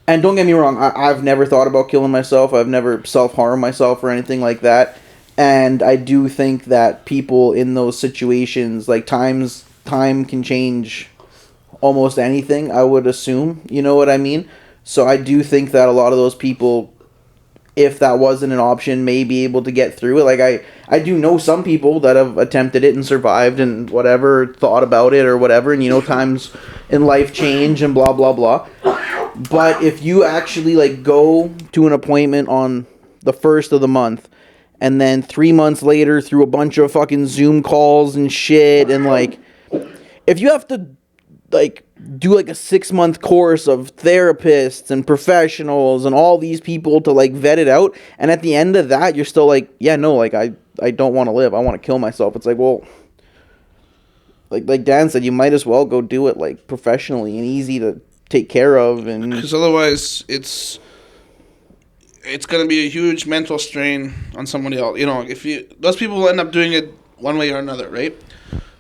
and don't get me wrong, I've never thought about killing myself. I've never self-harmed myself or anything like that. And I do think that people in those situations, like time can change almost anything, I would assume. You know what I mean? So I do think that a lot of those people, if that wasn't an option, may be able to get through it. Like, I do know some people that have attempted it and survived and whatever, thought about it or whatever, and, you know, times in life change and blah, blah, blah. But if you actually, like, go to an appointment on the 1st of the month, and then 3 months later, through a bunch of fucking Zoom calls and shit, and, like, if you have to, like, do like a 6-month course of therapists and professionals and all these people to like vet it out, and at the end of that you're still like, yeah, no, like I don't want to live, I want to kill myself. It's like, well, like Dan said, you might as well go do it like professionally and easy to take care of, and because otherwise it's going to be a huge mental strain on somebody else. You know, if those people will end up doing it one way or another, right?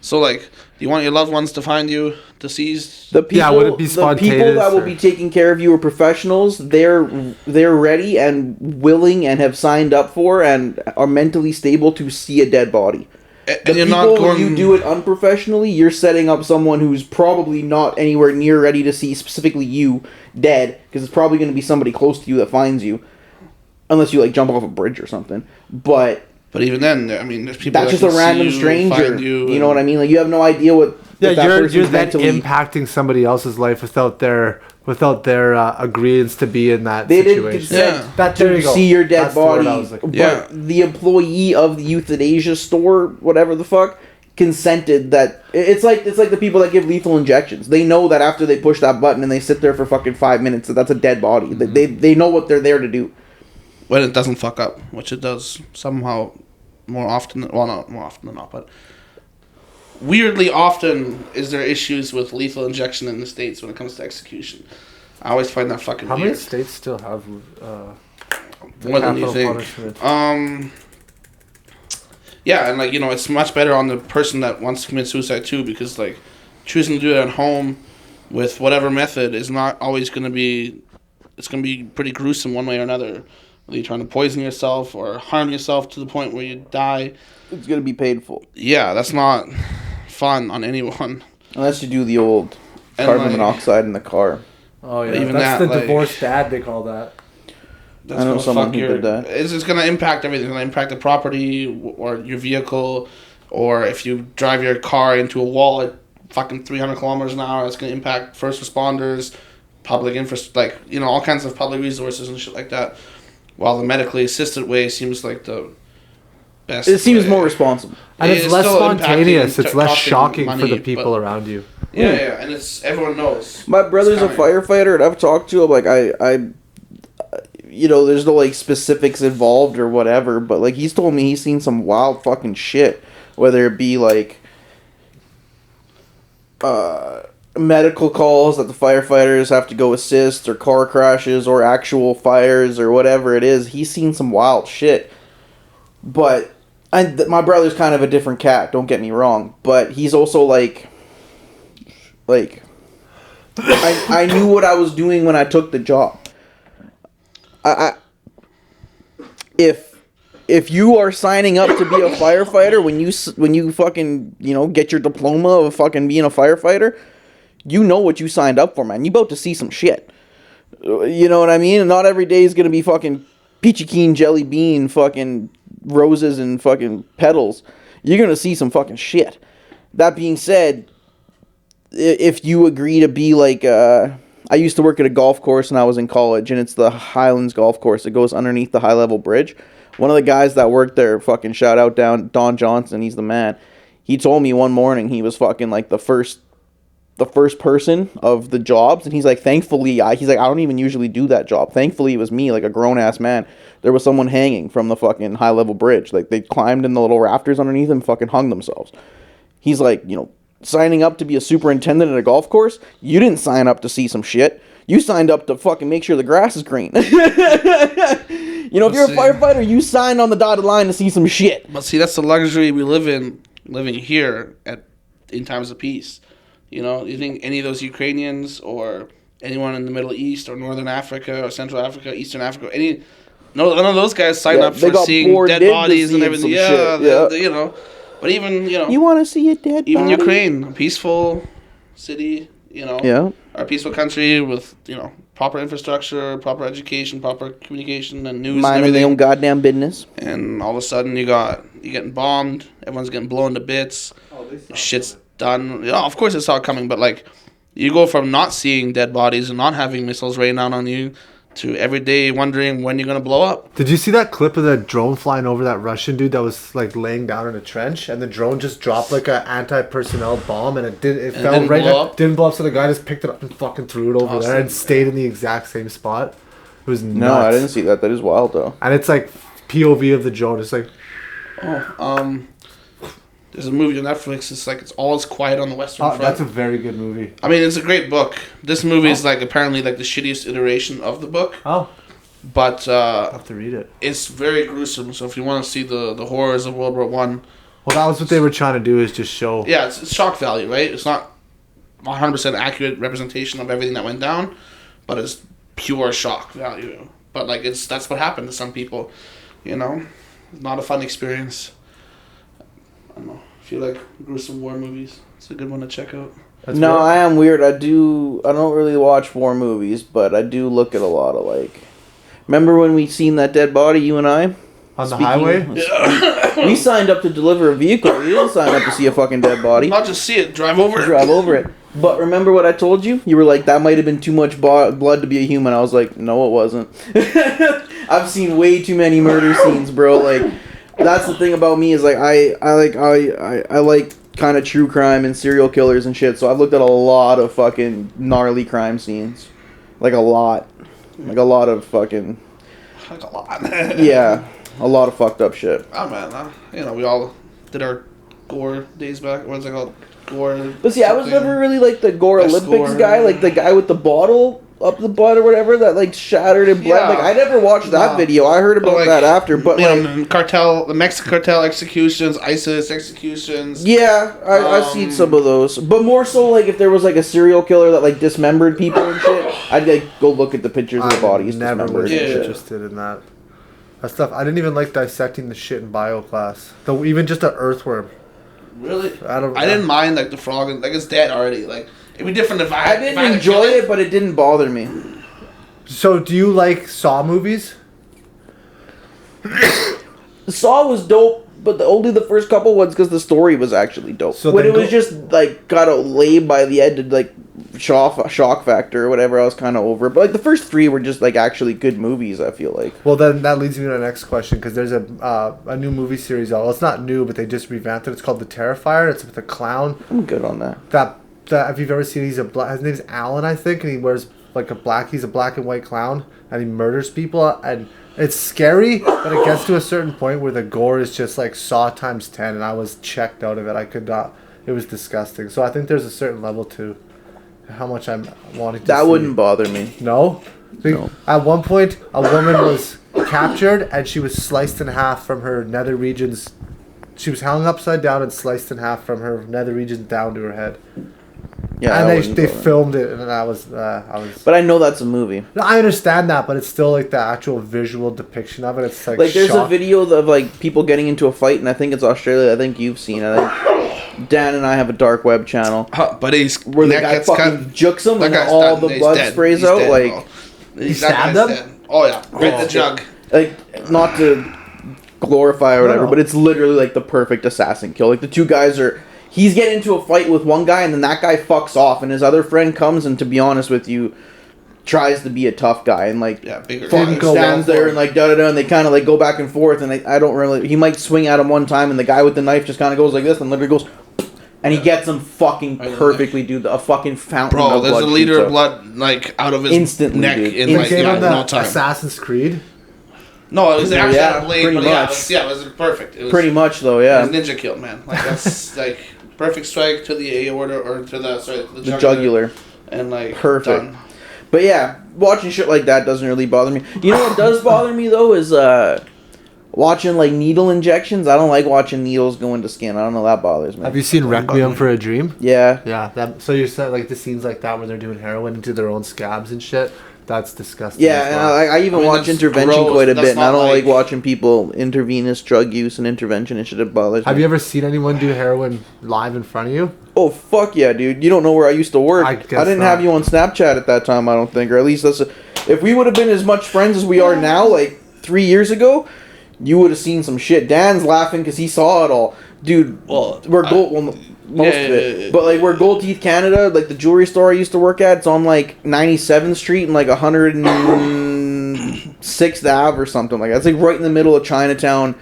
So, like, do you want your loved ones to find you deceased? The people, would it be the people that will be taking care of you are professionals. They're ready and willing and have signed up for and are mentally stable to see a dead body. And The you're people, not going... when you do it unprofessionally, you're setting up someone who's probably not anywhere near ready to see specifically you dead, because it's probably going to be somebody close to you that finds you, unless you, like, jump off a bridge or something. But even then, I mean, there's people that's that just a random you, stranger. You know what I mean? Like, you have no idea what. Yeah, that you're person's then mentally impacting somebody else's life without their agreement to be in that They didn't situation. consent There you to go. see your dead That's the word body, I was looking for. Yeah. but the employee of the euthanasia store, whatever the fuck, consented that it's like the people that give lethal injections. They know that after they push that button and they sit there for fucking 5 minutes, that's a dead body. Mm-hmm. They know what they're there to do. When it doesn't fuck up, which it does somehow more often, well, not more often than not, but weirdly often is there issues with lethal injection in the States when it comes to execution. I always find that fucking How weird. many states still have More than you capital think. punishment? Yeah, and like, you know, it's much better on the person that wants to commit suicide too, because like choosing to do it at home with whatever method is not always going to be, it's going to be pretty gruesome one way or another. Whether you're trying to poison yourself or harm yourself to the point where you die. It's gonna be painful. Yeah, that's not fun on anyone. Unless you do the old And, carbon like, monoxide in the car. Oh yeah, even that's that, the like- divorced dad they call that. That's I know gonna someone fuck who did that. It's going to impact everything. It's going to impact the property or your vehicle, or if you drive your car into a wall at fucking 300 kilometers an hour, it's going to impact first responders, public infrastructure, like, you know, all kinds of public resources and shit like that. While the medically assisted way seems like the best. It seems way. more responsible. And it's less still spontaneous. impacting, It's less costing shocking for money, the people but- around you. Yeah, and it's everyone knows. My brother's a It's coming. firefighter, and I've talked to him. Like, I, you know, there's no like specifics involved or whatever, but like he's told me he's seen some wild fucking shit. Whether it be like, medical calls that the firefighters have to go assist, or car crashes, or actual fires, or whatever it is. He's seen some wild shit. But my brother's kind of a different cat. Don't get me wrong, but he's also like. I knew what I was doing when I took the job. If you are signing up to be a firefighter, when you fucking, you know, get your diploma of fucking being a firefighter, you know what you signed up for, man. You about to see some shit. You know what I mean? And not every day is gonna be fucking peachy keen jelly bean fucking roses and fucking petals. You're gonna see some fucking shit. That being said, if you agree to be like, I used to work at a golf course when I was in college, and it's the Highlands golf course. It goes underneath the high level bridge. One of the guys that worked there, fucking shout out Don Johnson, he's the man. He told me one morning he was fucking like the first the first person of the jobs, and he's like, thankfully, I don't even usually do that job. Thankfully, it was me, like a grown ass man. There was someone hanging from the fucking high level bridge. Like they climbed in the little rafters underneath and fucking hung themselves. He's like, signing up to be a superintendent at a golf course. You didn't sign up to see some shit. You signed up to fucking make sure the grass is green. If you're a firefighter, you signed on the dotted line to see some shit. But see, that's the luxury we live in, living here in times of peace. You think any of those Ukrainians or anyone in the Middle East or Northern Africa or Central Africa, Eastern Africa, none of those guys signed up for seeing dead bodies and everything. Yeah. But even, you want to see a dead body? Even Ukraine, a peaceful city, Yeah. Our peaceful country with, proper infrastructure, proper education, proper communication and news Minding and everything. their own goddamn business. And all of a sudden you're getting bombed, everyone's getting blown to bits, shit's done. Of course it saw it coming, but like, you go from not seeing dead bodies and not having missiles rain down on you to every day wondering when you're going to blow up. Did you see that clip of the drone flying over that Russian dude that was like laying down in a trench, and the drone just dropped like an anti-personnel bomb, and it fell right up. Didn't blow up, so the guy just picked it up and fucking threw it over there and stayed in the exact same spot. It was nuts. No, I didn't see that. That is wild though. And it's like POV of the drone. It's like, there's a movie on Netflix. It's All Is Quiet on the Western Front. That's a very good movie. I mean, it's a great book. This movie is apparently the shittiest iteration of the book. Oh. But I'll have to read it. It's very gruesome. So if you want to see the horrors of World War One, well, that was what they were trying to do, is just show. Yeah, it's shock value, right? It's not 100% accurate representation of everything that went down, but it's pure shock value. But that's what happened to some people, Not a fun experience. I don't know. If you like gruesome war movies, it's a good one to check out. I am weird. I don't really watch war movies, but I do look at a lot of remember when we seen that dead body, you and I? On the highway? We signed up to deliver a vehicle. You didn't sign up to see a fucking dead body. Not just see it, drive over it. Drive over it. But remember what I told you? You were like, that might have been too much blood to be a human. I was like, no, it wasn't. I've seen way too many murder scenes, bro. That's the thing about me is I like kind of true crime and serial killers and shit. So I've looked at a lot of fucking gnarly crime scenes, a lot of fucking. Like a lot. Yeah, a lot of fucked up shit. Oh man, we all did our gore days back. What's it called? Gore. But see, I was never really the Gore Best Olympics gore. guy, the guy with the bottle up the butt or whatever that shattered and bled. Yeah. I never watched that video. I heard about that after, but the Mexican cartel executions, ISIS executions. Yeah, I've seen some of those, but more so if there was a serial killer that dismembered people and shit, I'd go look at the pictures of the bodies. Never was dismembered. interested in that. That stuff. I didn't even like dissecting the shit in bio class. Though even just an earthworm. Really? I didn't mind the frog. It's dead already. It'd be different if I didn't enjoy it, but it didn't bother me. So, do you like Saw movies? Saw was dope, but only the first couple ones because the story was actually dope. So when it was just got laid by the end to shock factor or whatever, I was kind of over it. But the first three were just actually good movies. I feel like. Well, then that leads me to the next question, because there's a new movie series. Well, it's not new, but they just revamped it. It's called The Terrifier. It's with a clown. I'm good on that. That if you've ever seen, his name's Alan, I think, and he wears he's a black and white clown, and he murders people, and it's scary, but it gets to a certain point where the gore is just Saw times 10, and I was checked out of it. I could not. It was disgusting. So I think there's a certain level to how much I'm wanting to That see. wouldn't bother me. No? No. At one point, a woman was captured, and she was sliced in half from her nether regions. She was hung upside down and sliced in half from her nether regions down to her head. Yeah, and they filmed it, and I was. But I know that's a movie. No, I understand that, but it's still the actual visual depiction of it. It's there's a video of people getting into a fight, and I think it's Australia. I think you've seen it. Dan and I have a dark web channel. But where the guy fucking jukes him and all the blood sprays out. He stabbed him? Oh yeah, right the jug. Not to glorify or whatever, but it's literally the perfect assassin kill. The two guys are. He's getting into a fight with one guy, and then that guy fucks off, and his other friend comes, and to be honest with you, tries to be a tough guy, and bigger stands there and da-da-da, and they kind of go back and forth, and I don't really. He might swing at him one time, and the guy with the knife just kind of goes like this, and literally goes, And he gets them fucking perfectly, dude. A fucking fountain Bro, of there's blood a liter shoots of out. blood like out of his Instantly, neck dude. in like Game on the no time. Assassin's Creed. No, it was actually Yeah, a blade, pretty but yeah, much. it was perfect. It was, Pretty much, though, It yeah. was ninja kill, man. Like that's like perfect strike to the aorta or to the Jugular. and like Perfect. done. But yeah, watching shit like that doesn't really bother me. You know what does bother me, though, is watching, like, needle injections. I don't like watching needles go into skin. I don't know, that bothers me. Have you seen Requiem for a Dream? Yeah. Yeah. That. So you said like the scenes like that where they're doing heroin into their own scabs and shit. That's disgusting. Yeah, as and well. I even I mean, watch that's intervention gross, quite a but that's bit, and I not don't like like- watching people intravenous drug use and intervention and shit. It bothers me. Have you ever seen anyone do heroin live in front of you? Oh, fuck yeah, dude. You don't know where I used to work. I I, guess didn't not. have you on Snapchat at that time, I don't think. Or at least if we would have been as much friends as we are now, like 3 years ago, you would have seen some shit. Dan's laughing because he saw it all. Dude, Well, we're gold. Well, most yeah, of it. yeah, yeah. But like, we're Gold Teeth Canada, like the jewelry store I used to work at, it's on like 97th Street and like 106th Ave or something like that. It's like right in the middle of Chinatown.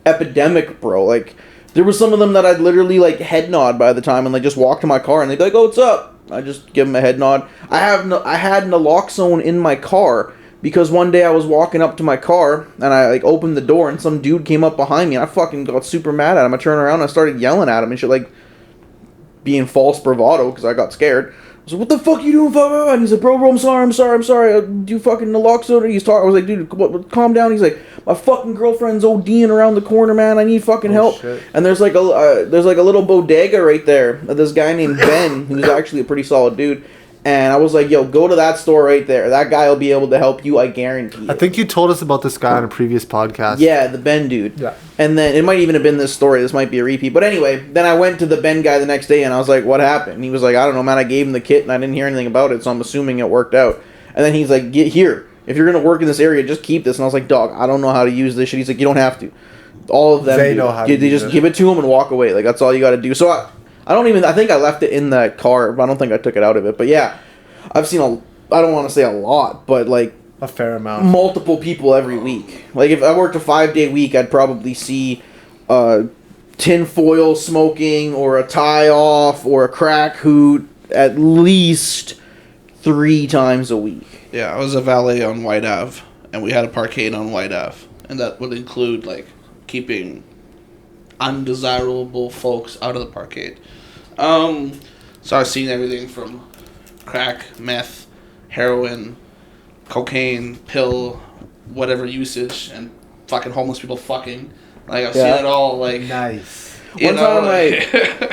Epidemic, bro. Like, there was some of them that I'd literally like head nod by the time and like just walk to my car and they'd be like, "Oh, what's up?" I just give them a head nod. I had naloxone in my car because one day I was walking up to my car and I like opened the door and some dude came up behind me and I fucking got super mad at him. I turned around and I started yelling at him and shit, like being false bravado because I got scared. I was like, "What the fuck you doing?" And he's like, bro, I'm sorry. Do fucking naloxone. He's talking. I was like, "Dude, calm down." He's like, "My fucking girlfriend's ODing around the corner, man. I need fucking help." Shit. And there's like a little bodega right there. This guy named Ben, who's actually a pretty solid dude. And I was like, "Yo, go to that store right there. That guy will be able to help you. I guarantee it." I think you told us about this guy on a previous podcast. Yeah, the Ben dude. Yeah. And then it might even have been this story. This might be a repeat. But anyway, then I went to the Ben guy the next day and I was like, "What happened?" And he was like, "I don't know, man. I gave him the kit and I didn't hear anything about it, so I'm assuming it worked out." And then he's like, "Get here. If you're gonna work in this area, just keep this." And I was like, "Dog, I don't know how to use this shit." He's like, "You don't have to. All of them They do. know how to They use just it. give it to him and walk away. Like that's all you got to do." So I think I left it in the car. But I don't think I took it out of it. But yeah, I've seen I don't want to say a lot, but like A fair amount. multiple people every week. Like if I worked a 5-day week, I'd probably see tinfoil smoking or a tie off or a crack hoot at least 3 times a week. Yeah, I was a valet on White Ave, and we had a parkade on White Ave, and that would include like keeping undesirable folks out of the parkade. So I've seen everything from crack, meth, heroin, cocaine, pill, whatever usage, and fucking homeless people fucking. Like I've Yeah. seen it all. Like Nice. you know,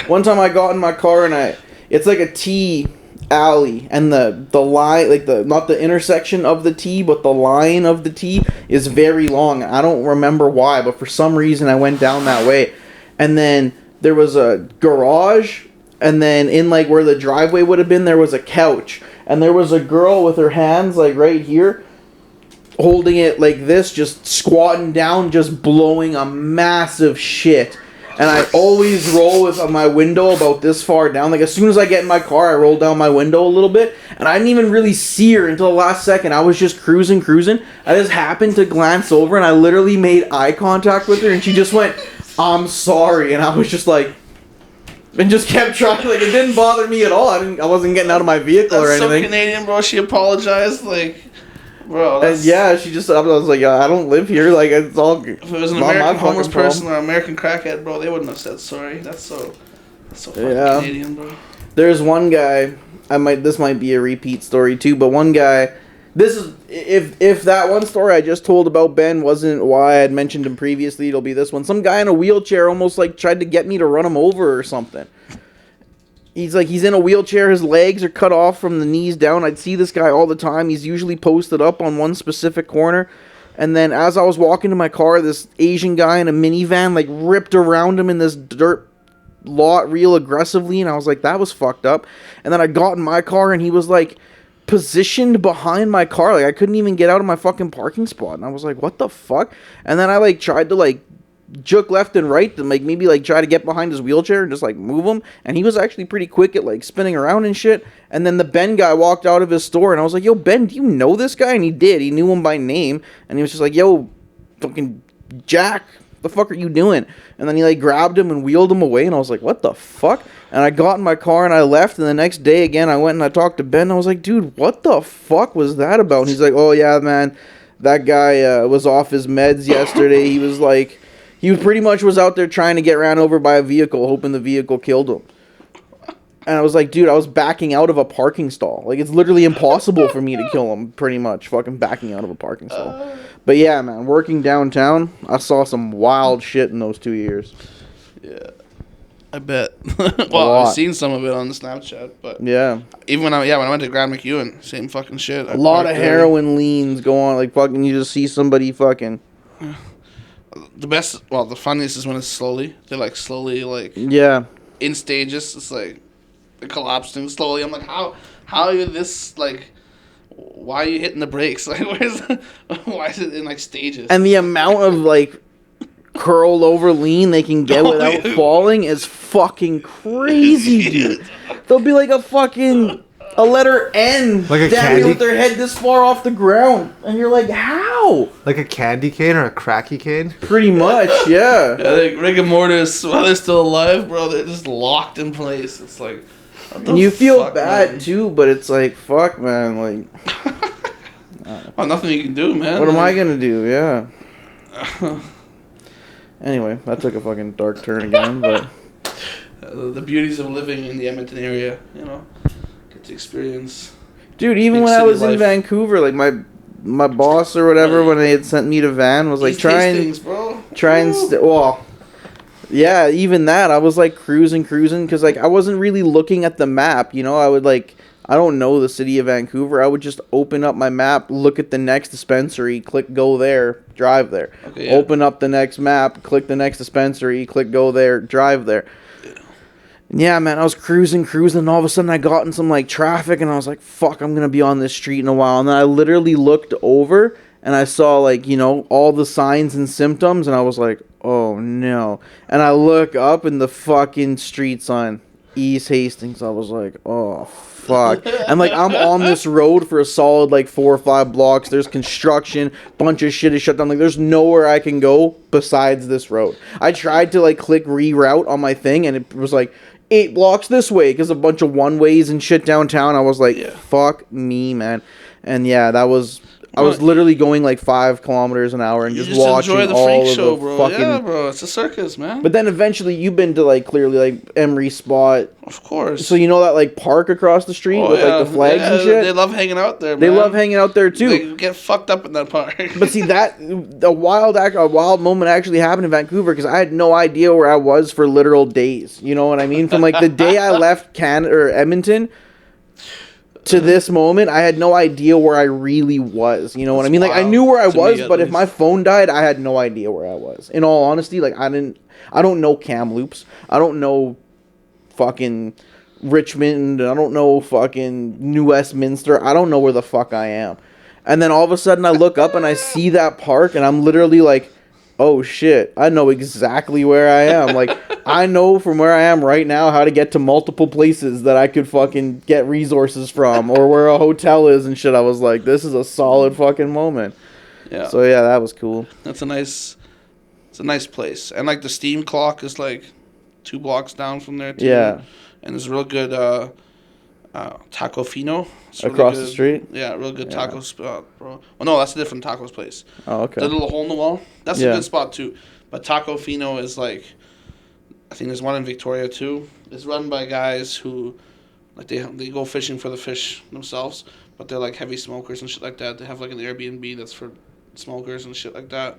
One time I got in my car and it's like a T alley and the line, like not the intersection of the T, but the line of the T is very long. I don't remember why, but for some reason I went down that way. And then there was a garage, and then in like where the driveway would have been, there was a couch. And there was a girl with her hands like right here, holding it like this, just squatting down, just blowing a massive shit. And I always roll with my window about this far down. Like as soon as I get in my car, I roll down my window a little bit. And I didn't even really see her until the last second. I was just cruising. I just happened to glance over and I literally made eye contact with her and she just went, "I'm sorry." And I was just like, and just kept trying. Like it didn't bother me at all. I wasn't getting out of my vehicle or That's so anything. Canadian, bro. She apologized, like, bro. And That's, yeah, she just. I was like, "I don't live here. Like it's all." If it was an not my American fucking homeless problem. person or American crackhead, bro, they wouldn't have said sorry. That's so fucking Yeah. Canadian, bro. There's one guy. This might be a repeat story too, but one guy. This is if that one story I just told about Ben wasn't why I had mentioned him previously, it'll be this one. Some guy in a wheelchair almost like tried to get me to run him over or something. He's in a wheelchair, his legs are cut off from the knees down. I'd see this guy all the time. He's usually posted up on one specific corner. And then as I was walking to my car, this Asian guy in a minivan like ripped around him in this dirt lot real aggressively, and I was like, that was fucked up. And then I got in my car and he was like positioned behind my car, like I couldn't even get out of my fucking parking spot, and I was like, what the fuck? And then I like tried to like juke left and right to like maybe like try to get behind his wheelchair and just like move him, and he was actually pretty quick at like spinning around and shit. And then the Ben guy walked out of his store and I was like, "Yo, Ben, do you know this guy?" And he did. He knew him by name, and he was just like, "Yo, fucking Jack, the fuck are you doing? And then he like grabbed him and wheeled him away, and I was like, what the fuck? And I got in my car and I left, and the next day again I went and I talked to Ben, and I was like, dude, what the fuck was that about? And he's like, oh yeah, man, that guy was off his meds yesterday. He was like, he pretty much was out there trying to get ran over by a vehicle, hoping the vehicle killed him. And I was like, dude, I was backing out of a parking stall. Like, it's literally impossible for me to kill him, pretty much, fucking backing out of a parking stall. But yeah, man, working downtown, I saw some wild shit in those 2 years. Yeah. I bet. Well, I've seen some of it on Snapchat, but yeah. Even when I went to Grand McEwen, same fucking shit. A lot of heroin leans go on, like fucking you just see somebody fucking. The funniest is when it's slowly. They're like slowly like yeah. In stages. It's like they're collapsing slowly. I'm like, how are you this like? Why are you hitting the brakes? Like, why is it in like stages? And the amount of like curled over lean they can get without falling is fucking crazy, dude. They'll be like a letter N, like a down candy with their head this far off the ground, and you're like, how? Like a candy cane or a cracky cane? Pretty much, yeah. Yeah, like rigor mortis, while they're still alive, bro, they're just locked in place. It's like, and you feel bad man? Too, but it's like, fuck, man, like. Well, nothing you can do, man. What am I gonna do? Yeah. Anyway, that took a fucking dark turn again, but the beauties of living in the Edmonton area, you know, get to experience. Dude, even when I was in Vancouver, like my boss or whatever, when they had sent me to Van, was like, well, yeah, even that, I was like cruising, because like I wasn't really looking at the map, you know. I would like, I don't know the city of Vancouver. I would just open up my map, look at the next dispensary, click go there, drive there. Okay, yeah. Open up the next map, click the next dispensary, click go there, drive there. Yeah, man, I was cruising, and all of a sudden I got in some like traffic, and I was like, fuck, I'm gonna be on this street in a while. And then I literally looked over and I saw like, you know, all the signs and symptoms, and I was like, oh no. And I look up and the fucking street sign, East Hastings. I was like, oh fuck. And like I'm on this road for a solid like 4 or 5 blocks. There's construction, bunch of shit is shut down. Like there's nowhere I can go besides this road. I tried to like click reroute on my thing, and it was like 8 blocks this way because a bunch of one ways and shit downtown. I was like, fuck me, man. And yeah, that was. I was literally going like 5 kilometers an hour and just watching enjoy the all freak show, of the bro. fucking. Yeah, bro, it's a circus, man. But then eventually, you've been to like clearly like Emery Spot. Of course. So you know that like park across the street with like the flags and shit. They love hanging out there. Man. They love hanging out there too. They get fucked up in that park. But see that a wild moment actually happened in Vancouver because I had no idea where I was for literal days. You know what I mean? From like the day I left Canada or Edmonton to this moment, I had no idea where I really was. You know what I mean? Like, I knew where I was, but if my phone died, I had no idea where I was. In all honesty, like, I don't know Kamloops. I don't know fucking Richmond. I don't know fucking New Westminster. I don't know where the fuck I am. And then all of a sudden, I look up and I see that park, and I'm literally like, oh shit, I know exactly where I am. Like, I know from where I am right now how to get to multiple places that I could fucking get resources from, or where a hotel is and shit. I was like, this is a solid fucking moment. Yeah. So yeah, that was cool. It's a nice place. And like the steam clock is like 2 blocks down from there too. Yeah. And there's a real good Taco Fino. Across the street? Yeah, real good taco spot, bro. Well, no, that's a different tacos place. Oh, okay. The little hole in the wall. That's a good spot, too. But Taco Fino is like, I think there's one in Victoria, too. It's run by guys who, like, they go fishing for the fish themselves, but they're, like, heavy smokers and shit like that. They have, like, an Airbnb that's for smokers and shit like that.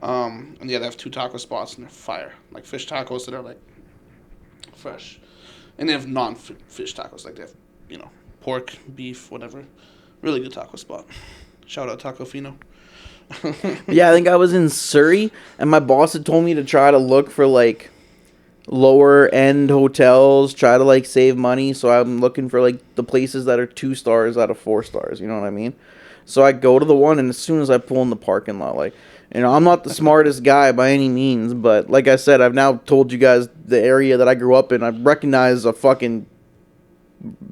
And, yeah, they have 2 taco spots, and they're fire. Like, fish tacos that are, like, fresh. And they have non-fish tacos. Like, they have, you know, pork, beef, whatever. Really good taco spot. Shout out Taco Fino. Yeah, I think I was in Surrey, and my boss had told me to try to look for, like, lower-end hotels, try to, like, save money, so I'm looking for, like, the places that are 2 stars out of 4 stars, you know what I mean? So I go to the one, and as soon as I pull in the parking lot, like, you know, I'm not the smartest guy by any means, but like I said, I've now told you guys the area that I grew up in. I recognize a fucking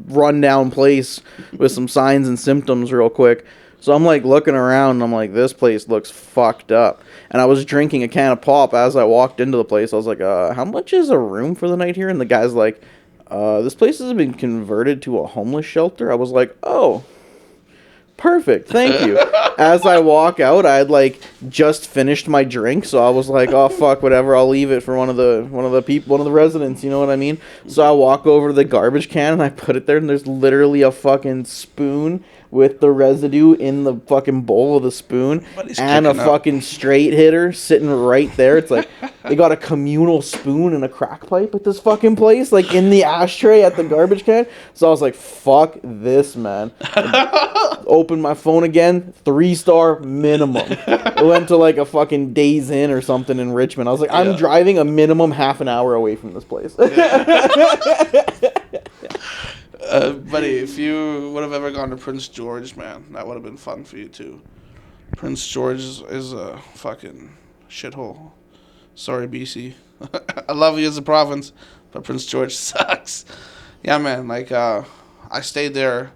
rundown place with some signs and symptoms real quick. So I'm like looking around and I'm like, this place looks fucked up. And I was drinking a can of pop as I walked into the place. I was like, how much is a room for the night here? And the guy's like, this place has been converted to a homeless shelter. I was like, oh, perfect, thank you. As I walk out, I had like just finished my drink, so I was like, oh fuck, whatever, I'll leave it for one of the residents, you know what I mean? So I walk over to the garbage can and I put it there, and there's literally a fucking spoon with the residue in the fucking bowl of the spoon, and a fucking straight hitter sitting right there. It's like they got a communal spoon and a crack pipe at this fucking place, like in the ashtray at the garbage can. So I was like, fuck this, man. Opened my phone again, 3-star minimum. It went to like a fucking Days Inn or something in Richmond. I was like, I'm driving a minimum half an hour away from this place. Buddy, if you would have ever gone to Prince George, man, that would have been fun for you too. Prince George is a fucking shithole. Sorry, BC. I love you as a province, but Prince George sucks. Yeah, man, like, I stayed there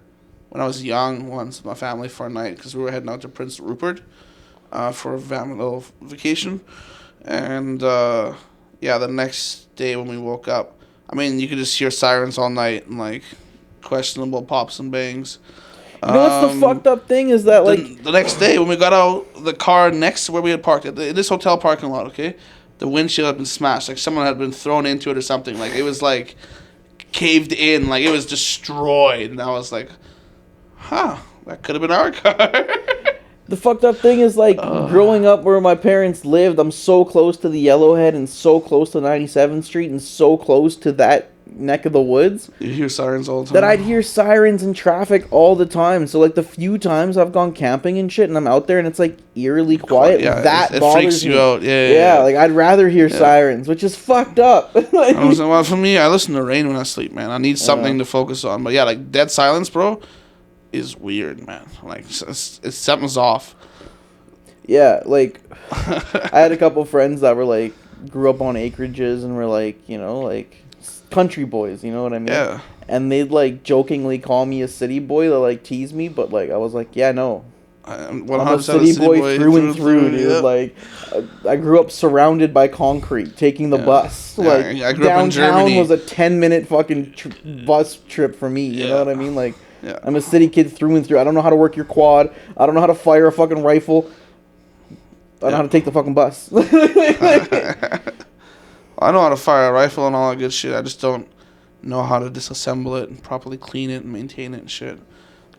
when I was young once with my family for a night because we were heading out to Prince Rupert for a little vacation. And, yeah, the next day when we woke up, I mean, you could just hear sirens all night and, like, questionable pops and bangs. You know what's the fucked up thing is that, like... The next day, when we got out the car next to where we had parked, in this hotel parking lot, okay? The windshield had been smashed. Like, someone had been thrown into it or something. Like, it was, like, caved in. Like, it was destroyed. And I was like, huh, that could have been our car. The fucked up thing is, like, growing up where my parents lived, I'm so close to the Yellowhead and so close to 97th Street and so close to that neck of the woods. You hear sirens all the time. That I'd hear sirens and traffic all the time. So, like, the few times I've gone camping and shit and I'm out there and it's, like, eerily quiet, it bothers freaks you me. out. Yeah, like, I'd rather hear sirens, which is fucked up. Well, for me, I listen to rain when I sleep, man. I need something to focus on. But, yeah, like, dead silence, bro, is weird, man. Like, it's something's off. Yeah, like, I had a couple friends that were, like, grew up on acreages and were, like, you know, like, country boys, you know what I mean? Yeah. And they'd, like, jokingly call me a city boy to, like, tease me, but, like, I was like, yeah, no. I'm a city boy through and through, dude. Yep. Like, I grew up surrounded by concrete, taking the bus. Yeah, like, I grew up in downtown Germany. was a 10-minute fucking bus trip for me, you know what I mean? Like, I'm a city kid through and through. I don't know how to work your quad. I don't know how to fire a fucking rifle. I don't know how to take the fucking bus. I know how to fire a rifle and all that good shit. I just don't know how to disassemble it and properly clean it and maintain it and shit.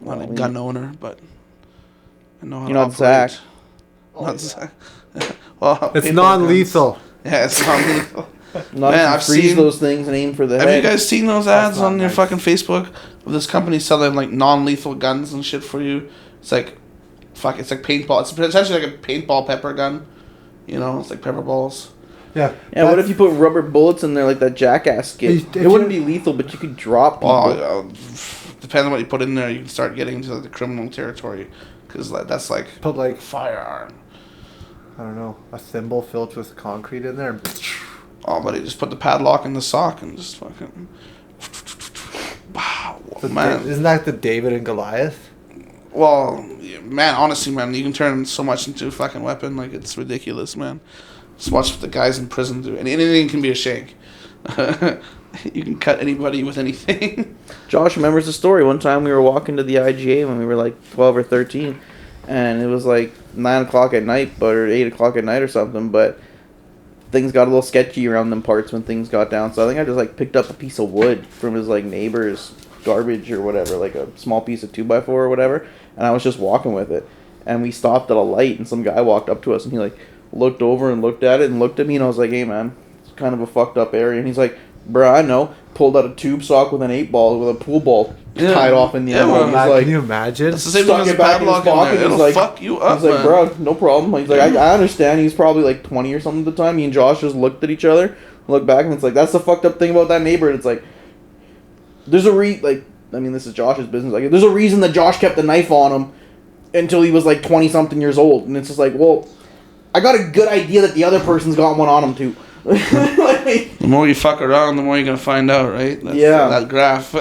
I'm not a gun owner, but I know how to operate. Zach. Not Zach. Well, It's non-lethal. Yeah, it's non-lethal. I've seen those things and aim for the head. Have you guys seen those ads on your fucking Facebook of this company selling like non-lethal guns and shit for you? It's like, it's like paintball. It's essentially like a paintball pepper gun. You know, it's like pepper balls. Yeah. Yeah, what if you put rubber bullets in there like that Jackass skit? It wouldn't be lethal, but you could drop people. Well, depends on what you put in there. You can start getting into like the criminal territory because that's like put like firearm. I don't know, a thimble filled with concrete in there. Oh, buddy, just put the padlock in the sock and just fucking. Wow, man. Isn't that the David and Goliath? Well, man, honestly, man, you can turn so much into a fucking weapon. Like, it's ridiculous, man. Just watch what the guys in prison do. And anything can be a shank. You can cut anybody with anything. Josh remembers the story. One time we were walking to the IGA when we were like 12 or 13. And it was like 9 o'clock at night, or 8 o'clock at night or something. But things got a little sketchy around them parts when things got down. So I think I just like picked up a piece of wood from his like neighbor's garbage or whatever. Like a small piece of 2x4 or whatever. And I was just walking with it. And we stopped at a light and some guy walked up to us and he like looked over and looked at it and looked at me and I was like, hey man, it's kind of a fucked up area. And he's like, bruh, I know. Pulled out a tube sock with an 8-ball with a pool ball tied off in the end. Well, can you imagine? It's the same thing as a padlock in there. It'll like, fuck you up, he's like, bro, no problem. He's like, I understand. He's probably like 20 or something at the time. Me and Josh just looked at each other, looked back, and it's like, that's the fucked up thing about that neighborhood. It's like, there's a this is Josh's business. Like, there's a reason that Josh kept the knife on him until he was like 20-something years old. And it's just like, well, I got a good idea that the other person's got one on him too. Like, the more you fuck around, the more you're gonna find out, right? That graph.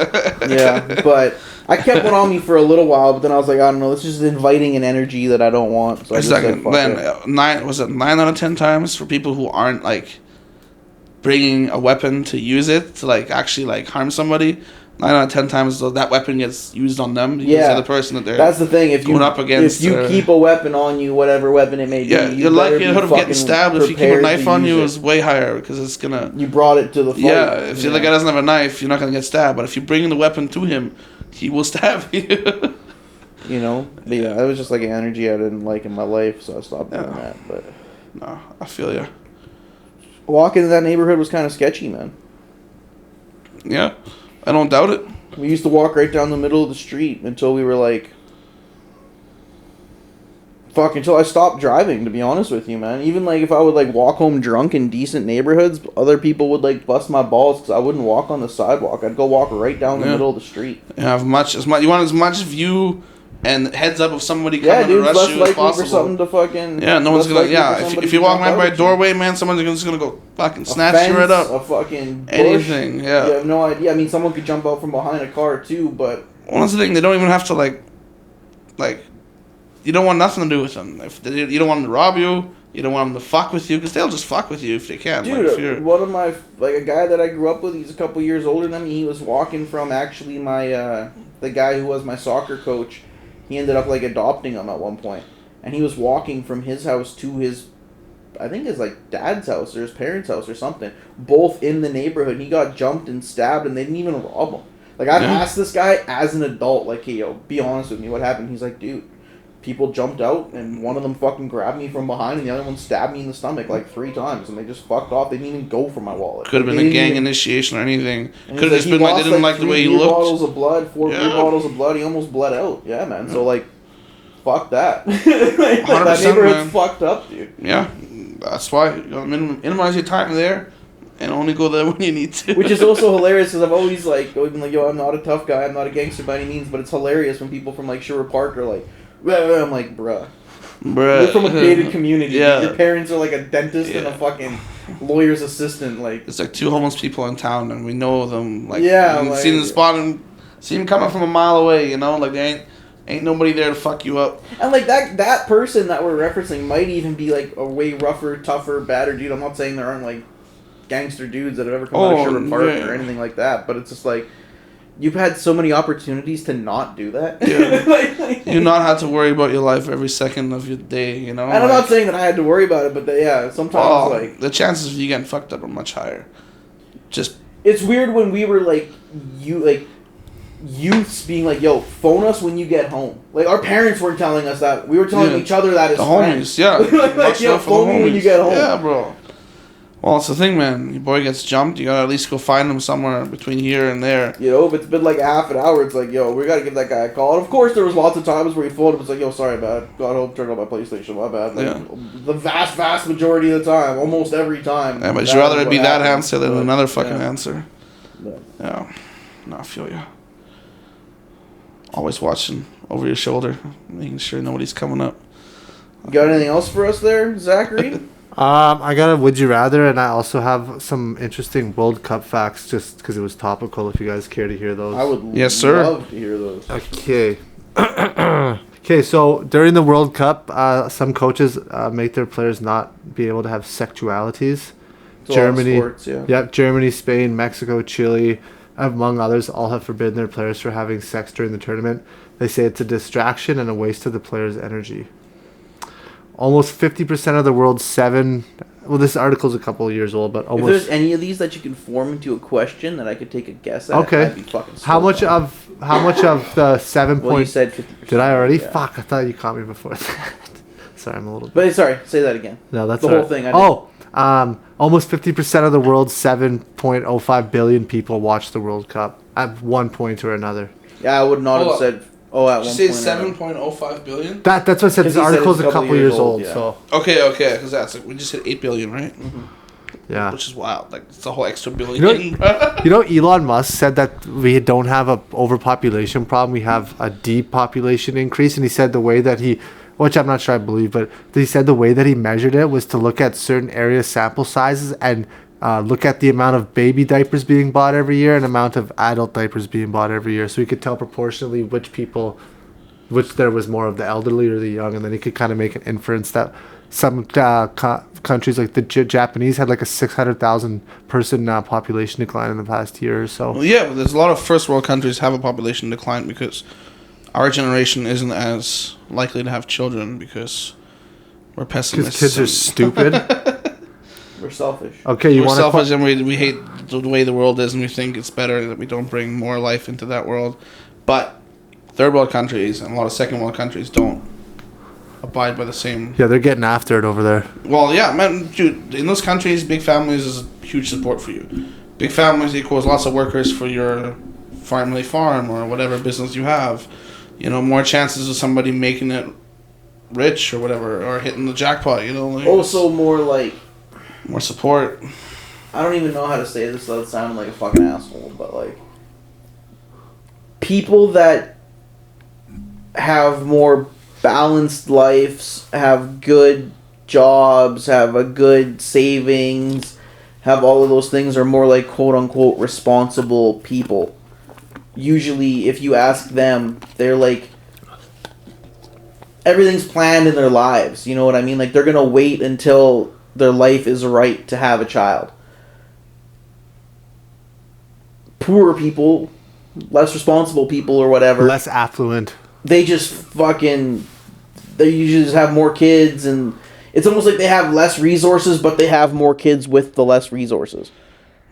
Yeah, but I kept one on me for a little while, but then I was like, I don't know, this is just inviting an energy that I don't want. So I just said, Exactly. fuck Then it. 9 out of 10 times for people who aren't like bringing a weapon to use it to like actually like harm somebody. 9 out of 10 times that weapon gets used on them because Yeah. they're the person that they're That's the thing. If you going up against, if you keep a weapon on you, whatever weapon it may be, yeah, you your better be likelihood of getting fucking stabbed if you keep a prepared knife to on use you it. is way higher because it's gonna. You brought it to the fight. Yeah, if the guy doesn't have a knife, you're not gonna get stabbed. But if you bring the weapon to him, he will stab you. You know, but yeah, that was just like an energy I didn't like in my life, so I stopped doing that. But No, I feel you. walking in that neighborhood was kind of sketchy, man. Yeah, I don't doubt it. We used to walk right down the middle of the street until we were like, fuck, until I stopped driving, to be honest with you, man. Even like if I would like walk home drunk in decent neighborhoods, other people would like bust my balls because I wouldn't walk on the sidewalk. I'd go walk right down the Yeah. middle of the street. You have you want as much view and heads up of somebody coming Yeah, to dude, rush less you as likely possible. for something to fucking... Yeah, no one's less gonna. likely Yeah, for somebody if you to walk jump right out by a at you. doorway, man, someone's just gonna go fucking A snatch you right fence, up. A fucking bush. Anything, yeah. You have no idea. I mean, someone could jump out from behind a car too, but Well, that's the thing. They don't even have to like. You don't want nothing to do with them. You don't want them to rob you. You don't want them to fuck with you because they'll just fuck with you if they can. dude, like, if you're, one of my like a guy that I grew up with, he's a couple years older than me. He was walking from actually my the guy who was my soccer coach. He ended up like adopting him at one point, and he was walking from his house to his, I think his like dad's house or his parents' house or something, both in the neighborhood. And he got jumped and stabbed, and they didn't even rob him. Like I've Yeah. asked this guy as an adult, like, hey, yo, be honest with me, what happened? He's like, dude, people jumped out, and one of them fucking grabbed me from behind, and the other one stabbed me in the stomach like 3 times, and they just fucked off. They didn't even go for my wallet. could have been They a didn't gang even- initiation or anything. and Could have he's just he been like they lost, didn't like the 3 way he beer looked. bottles of blood, 4 beer Yeah. bottles of blood. He almost bled out. Yeah, man. So like, fuck that. Like, 100%, that neighborhood's man. fucked up, dude. Yeah, that's why you gotta minimize your time there, and only go there when you need to. Which is also hilarious because I've always been like, yo, I'm not a tough guy, I'm not a gangster by any means, but it's hilarious when people from like Sherwood Park are like, I'm like, bruh. Bruh. You're from a gated community. Yeah. Your parents are like a dentist and a Yeah. fucking lawyer's assistant. Like, It's like 2 homeless people in town, and we know them. Like, Yeah, you can like- see the spot and see them coming from a mile away. You know, like they ain't nobody there to fuck you up. and like that person that we're referencing might even be like a way rougher, tougher, badder dude. I'm not saying there aren't like gangster dudes that have ever come out of Oh, Sherwood Park yeah. or anything like that, but it's just like you've had so many opportunities to not do that. Yeah. like, You not have to worry about your life every second of your day. You know. and I'm not saying that I had to worry about it, but sometimes like the chances of you getting fucked up are much higher. Just it's weird when we were like youths being like, yo, phone us when you get home. Like our parents weren't telling us that. We were telling Yeah. each other that as the friends. homies, yeah. like, Watch yo, out for the phone me when you homies. get home. Yeah, bro. Well, it's the thing, man. Your boy gets jumped. You gotta at least go find him somewhere between here and there. You know, if it's been like a half an hour, it's like, yo, we gotta give that guy a call. And of course, there was lots of times where he phoned him. It's like, yo, sorry, man. Got home, turned on my PlayStation. My bad. Like, Yeah. The vast majority of the time, almost every time. Yeah, but that you'd rather is it be what that happens. answer than But, another fucking yeah. answer. Yeah. Yeah. No, I feel you. Always watching over your shoulder, making sure nobody's coming up. You got anything else for us there, Zachary? I got a would you rather, and I also have some interesting World Cup facts just because it was topical. If you guys care to hear those, I would Yes, sir. love to hear those. Okay. Okay, so during the World Cup, some coaches make their players not be able to have sexualities. It's a lot of Germany, sports, yeah. Yep, Germany, Spain, Mexico, Chile, among others, all have forbidden their players from having sex during the tournament. They say it's a distraction and a waste of the players' energy. Almost 50% of the world's this article's a couple of years old, but If almost. there's any of these that you can form into a question that I could take a guess at, Okay. I'd be fucking How stoked much on. of the 7 Well, you point? said 50%. Did I already? Yeah. Fuck! I thought you caught me before that. Sorry, I'm a little. But sorry, say that again. No, that's the all whole right. thing. I Almost 50% of the world's 7.05 billion people watch the World Cup at one point or another. Yeah, I would not Hold have up. said. Oh, at Did one you point. say 7.05 billion? That's what I said. Because This he said article's it's a couple years old, yeah. so Okay, because that's like, we just hit 8 billion, right? yeah. Which is wild. Like it's a whole extra billion. You know, Elon Musk said that we don't have a overpopulation problem. We have a depopulation increase, and he said the way that which I'm not sure I believe, but he said the way that he measured it was to look at certain area sample sizes and look at the amount of baby diapers being bought every year and amount of adult diapers being bought every year. So he could tell proportionally which there was more of the elderly or the young, and then he could kind of make an inference that some countries like the Japanese had like a 600,000 person population decline in the past year or so. Well, yeah, but there's a lot of first world countries have a population decline because our generation isn't as likely to have children because we're pessimists. Because kids are stupid. We're selfish. Okay, We're selfish and we hate the way the world is, and we think it's better that we don't bring more life into that world. But third world countries and a lot of second world countries don't abide by the same. Yeah, they're getting after it over there. Well, yeah, man, dude, in those countries, big families is huge support for you. Big families equals lots of workers for your family farm or whatever business you have. You know, more chances of somebody making it rich or whatever, or hitting the jackpot, you know. Like, Also, more like, more support. I don't even know how to say this without sounding like a fucking asshole, but like, people that have more balanced lives, have good jobs, have a good savings, have all of those things, are more like quote unquote responsible people. Usually, if you ask them, they're like, everything's planned in their lives, you know what I mean? Like, they're gonna wait until their life is right to have a child. Poor people, less responsible people or whatever, Less affluent. they just fucking, they usually just have more kids, and it's almost like they have less resources, but they have more kids with the less resources.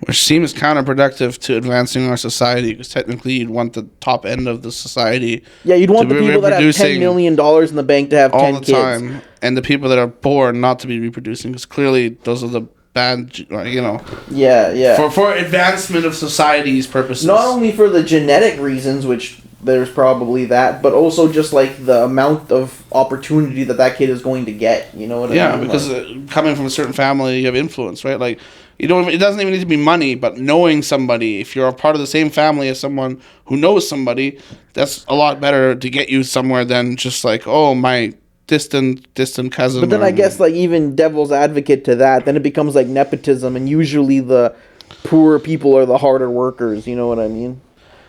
Which seems counterproductive to advancing our society, because technically you'd want the top end of the society. Yeah, you'd want to the be people that have $10 reproducing million in the bank to have all 10 the kids. time, and the people that are poor not to be reproducing, because clearly those are the bad, you know. Yeah, yeah. For advancement of society's purposes. Not only for the genetic reasons, which there's probably that, but also just like the amount of opportunity that kid is going to get. You know what I mean? Yeah, because coming from a certain family, you have influence, right? Like, you don't. It doesn't even need to be money, but knowing somebody. If you're a part of the same family as someone who knows somebody, that's a lot better to get you somewhere than just like, oh, my distant cousin. But then I guess, like, even devil's advocate to that, then it becomes like nepotism, and usually the poor people are the harder workers. You know what I mean?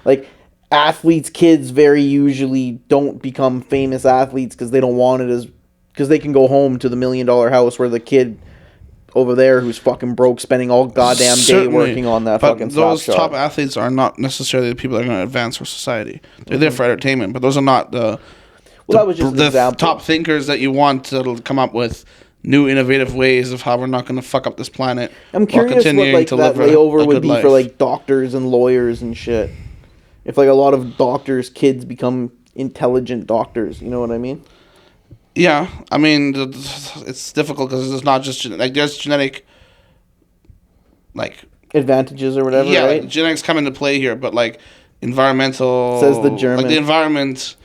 Like, athletes' kids very usually don't become famous athletes because they don't want it because they can go home to the $1 million house where the kid over there who's fucking broke spending all goddamn day working on that fucking those slap top shot. athletes are not necessarily the people that are going to advance our society. They're there for entertainment, but those are not the That was just an example. top thinkers that you want that'll come up with new innovative ways of how we're not going to fuck up this planet. I'm curious what like that layover would be for like doctors and lawyers and shit. If like a lot of doctors' kids become intelligent doctors, you know what I mean? Yeah, I mean, it's difficult because it's not just like there's genetic, like advantages or whatever. Yeah, right? like, genetics come into play here, but like environmental. Says the German. Like the environment.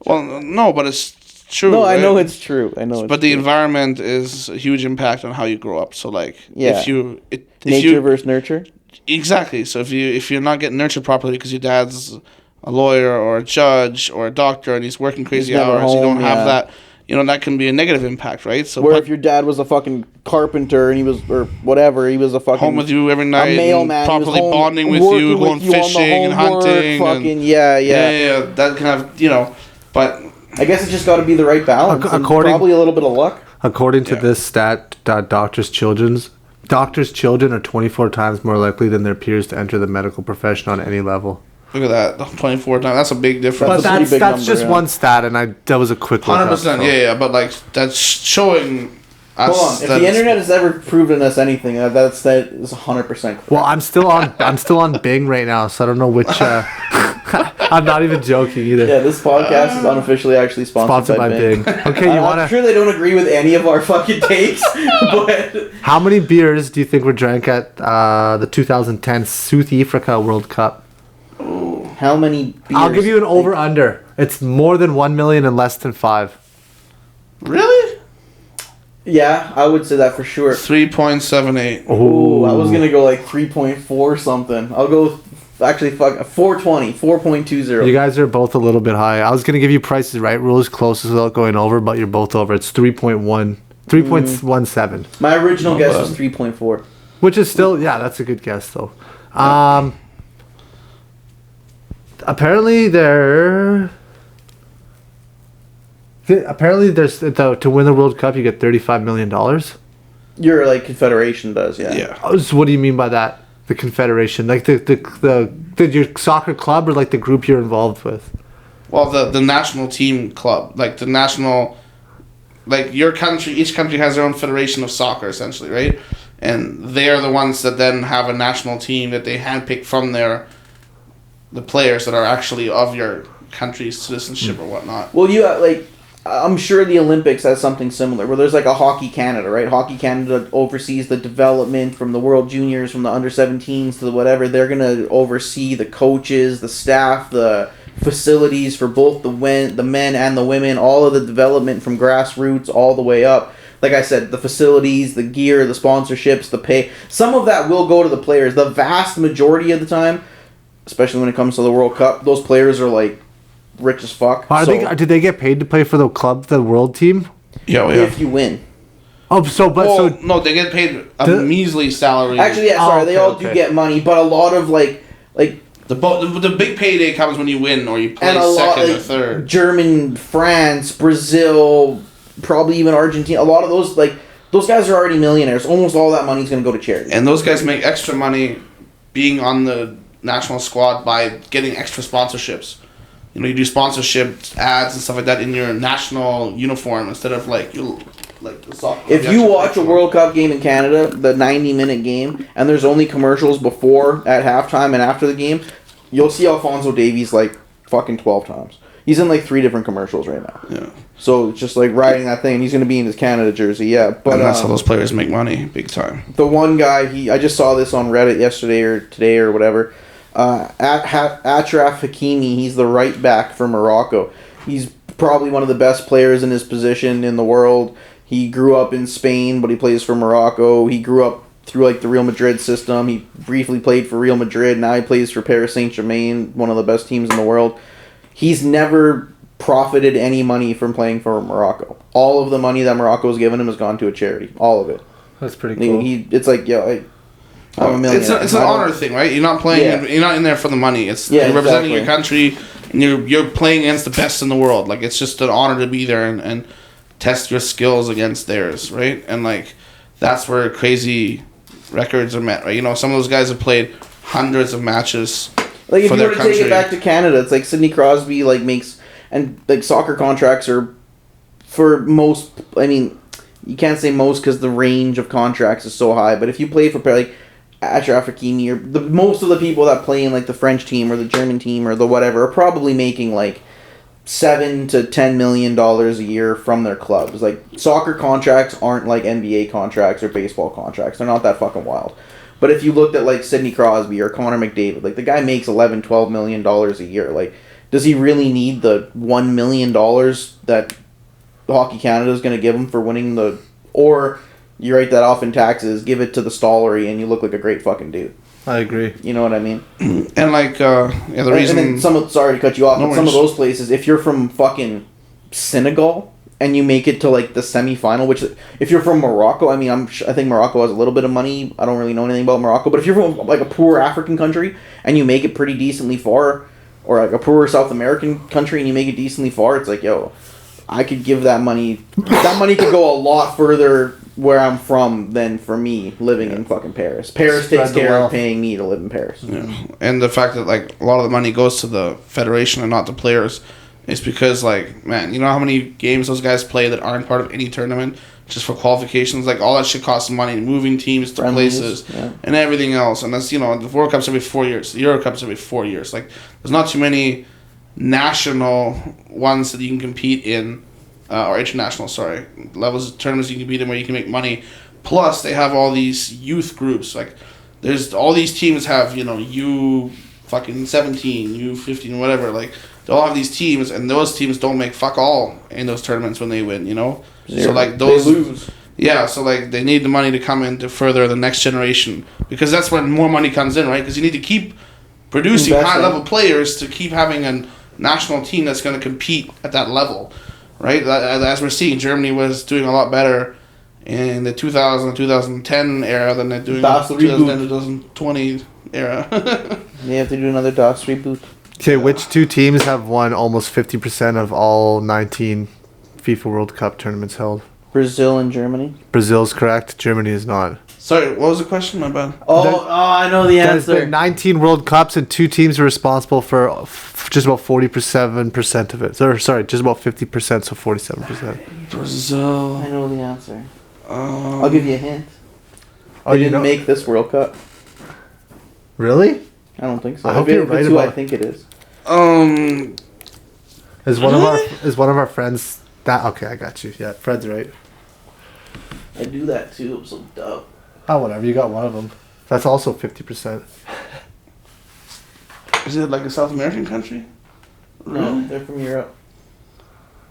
Well, no, but it's true. No, right? I know it's true. But the environment is a huge impact on how you grow up. So like, yeah. if nature you, versus nurture. Exactly. So if you're not getting nurtured properly because your dad's a lawyer or a judge or a doctor and he's working crazy hours, home, you don't have that. You know, that can be a negative impact, right? So where if your dad was a fucking carpenter and he was, or whatever, he was a fucking home with you every night, a mailman, properly bonding with you, going fishing and hunting, fucking yeah. That kind of, you know, but I guess it's just got to be the right balance. And probably a little bit of luck. According to this stat, doctors' children are 24 times more likely than their peers to enter the medical profession on any level. Look at that, 24 times. That's a big difference. But that's just one stat, and that was a quick 100%. Yeah. But like that's showing. Hold on. If the internet has ever proven us anything, that is 100% correct. Well, I'm still on Bing right now, so I don't know which. I'm not even joking either. Yeah, this podcast is unofficially actually sponsored by Bing. Okay, I'm sure they don't agree with any of our fucking takes, but how many beers do you think were drank at the 2010 South Africa World Cup? How many beers? I'll give you an over-under. It's more than 1 million and less than 5. Really? Yeah, I would say that for sure. 3.78. Ooh, I was gonna go like 3.4 something. I'll go actually 420, 4.20. You guys are both a little bit high. I was gonna give you prices right rules closest without going over, but you're both over. It's 3.1, 3.17. My original guess was 3.4. Which is still, yeah, that's a good guess though. Apparently there's to win the World Cup you get $35 million. Your like confederation does, yeah. Yeah. So what do you mean by that? The confederation, like the your soccer club or like the group you're involved with? Well, the national team club, like the national, like your country, each country has their own federation of soccer, essentially, right? And they are the ones that then have a national team that they handpick from the players that are actually of your country's citizenship or whatnot. Well, you like, I'm sure the Olympics has something similar where there's like a Hockey Canada, right? Hockey Canada oversees the development from the World Juniors, from the under-17s to the whatever. They're gonna oversee the coaches, the staff, the facilities for both the men and the women, all of the development from grassroots all the way up. Like I said, the facilities, the gear, the sponsorships, the pay. Some of that will go to the players. The vast majority of the time, especially when it comes to the World Cup, those players are like rich as fuck. Did they get paid to play for the club, the world team? Yeah, well, yeah. If you win. Oh, No, they get paid a measly salary. Actually, yeah, sorry, they all do okay. get money, but a lot of like the big payday comes when you win or you play and a lot second or like third. German, France, Brazil, probably even Argentina. A lot of those those guys are already millionaires. Almost all that money is going to go to charity. And those guys make extra money being on the national squad by getting extra sponsorships. You know, you do sponsorship ads and stuff like that in your national uniform instead of like the soccer. If you watch a World Cup game in Canada, the 90-minute game, and there's only commercials before, at halftime, and after the game, you'll see Alphonso Davies like fucking 12 times. He's in like 3 different commercials right now. Yeah. So it's just like riding that thing, and he's going to be in his Canada jersey, yeah. But and that's how those players make money, big time. The one guy, I just saw this on Reddit yesterday or today or whatever. Achraf Hakimi, he's the right back for Morocco. He's probably one of the best players in his position in the world. He grew up in Spain, but he plays for Morocco. He grew up through like the Real Madrid system. He briefly played for Real Madrid. Now he plays for Paris Saint-Germain, one of the best teams in the world. He's never profited any money from playing for Morocco. All of the money that Morocco's given him has gone to a charity. All of it. That's pretty cool. It's like, I'm a millionaire. It's an honor thing, right? You're not playing. Yeah. You're not in there for the money. It's you're representing your country, and you're playing against the best in the world. Like it's just an honor to be there and test your skills against theirs, right? And like that's where crazy records are met, right? You know, some of those guys have played hundreds of matches. Like if you were to take it back to Canada, it's like Sidney Crosby makes and like soccer contracts are for most. I mean, you can't say most because the range of contracts is so high. But if you play for like Achraf Hakimi or most of the people that play in like the French team or the German team or the whatever are probably making like $7 to $10 million a year from their clubs. Like soccer contracts aren't like NBA contracts or baseball contracts. They're not that fucking wild. But if you looked at like Sidney Crosby or Connor McDavid, like the guy makes $11-12 million a year. Like, does he really need the $1 million that Hockey Canada is going to give him for winning the? Or you write that off in taxes, give it to the Stollery, and you look like a great fucking dude. I agree. You know what I mean? And like, the reason. And then sorry to cut you off, but some of those places, if you're from fucking Senegal and you make it to like the semifinal, which if you're from Morocco, I mean, I think Morocco has a little bit of money. I don't really know anything about Morocco, but if you're from like a poor African country and you make it pretty decently far, or like a poor South American country and you make it decently far, it's like, yo, I could give that money. That money could go a lot further where I'm from than for me living in fucking Paris. Paris takes care of paying me to live in Paris. Yeah. And the fact that like a lot of the money goes to the federation and not the players is because like, man, you know how many games those guys play that aren't part of any tournament just for qualifications? Like all that shit costs money, moving teams to places and everything else. And that's, you know, the World Cup's every 4 years, the Euro Cup's every 4 years. Like there's not too many national ones that you can compete in. Or international, levels of tournaments you can beat them where you can make money. Plus, they have all these youth groups. Like, there's all these teams have, you know, U17, U15, whatever. Like, they all have these teams, and those teams don't make fuck all in those tournaments when they win, you know? Zero. So, like, those. They lose. Yeah, so, like, they need the money to come in to further the next generation. Because that's when more money comes in, right? Because you need to keep producing high-level players to keep having a national team that's going to compete at that level. Right, as we're seeing, Germany was doing a lot better in the 2000 2010 era than they're doing DOS the reboot. 2020 era. They have to do another DOS reboot. Okay, which two teams have won almost 50% of all 19 FIFA World Cup tournaments held? Brazil and Germany. Brazil's correct. Germany is not. Sorry, what was the question? My bad. I know the There's answer. been 19 World Cups and two teams are responsible for just about 47% of it. Sorry, just about 50%, so 47%. Brazil. I know the answer. I'll give you a hint. Oh, They you didn't know? make this World Cup. Really? I don't think so. I hope If you're it's right who I about- think it is. Is one of our friends that? Okay, I got you. Yeah, Fred's right. I do that too. I'm so dumb. Oh, whatever. You got one of them. That's also 50%. Is it like a South American country? No, they're from Europe.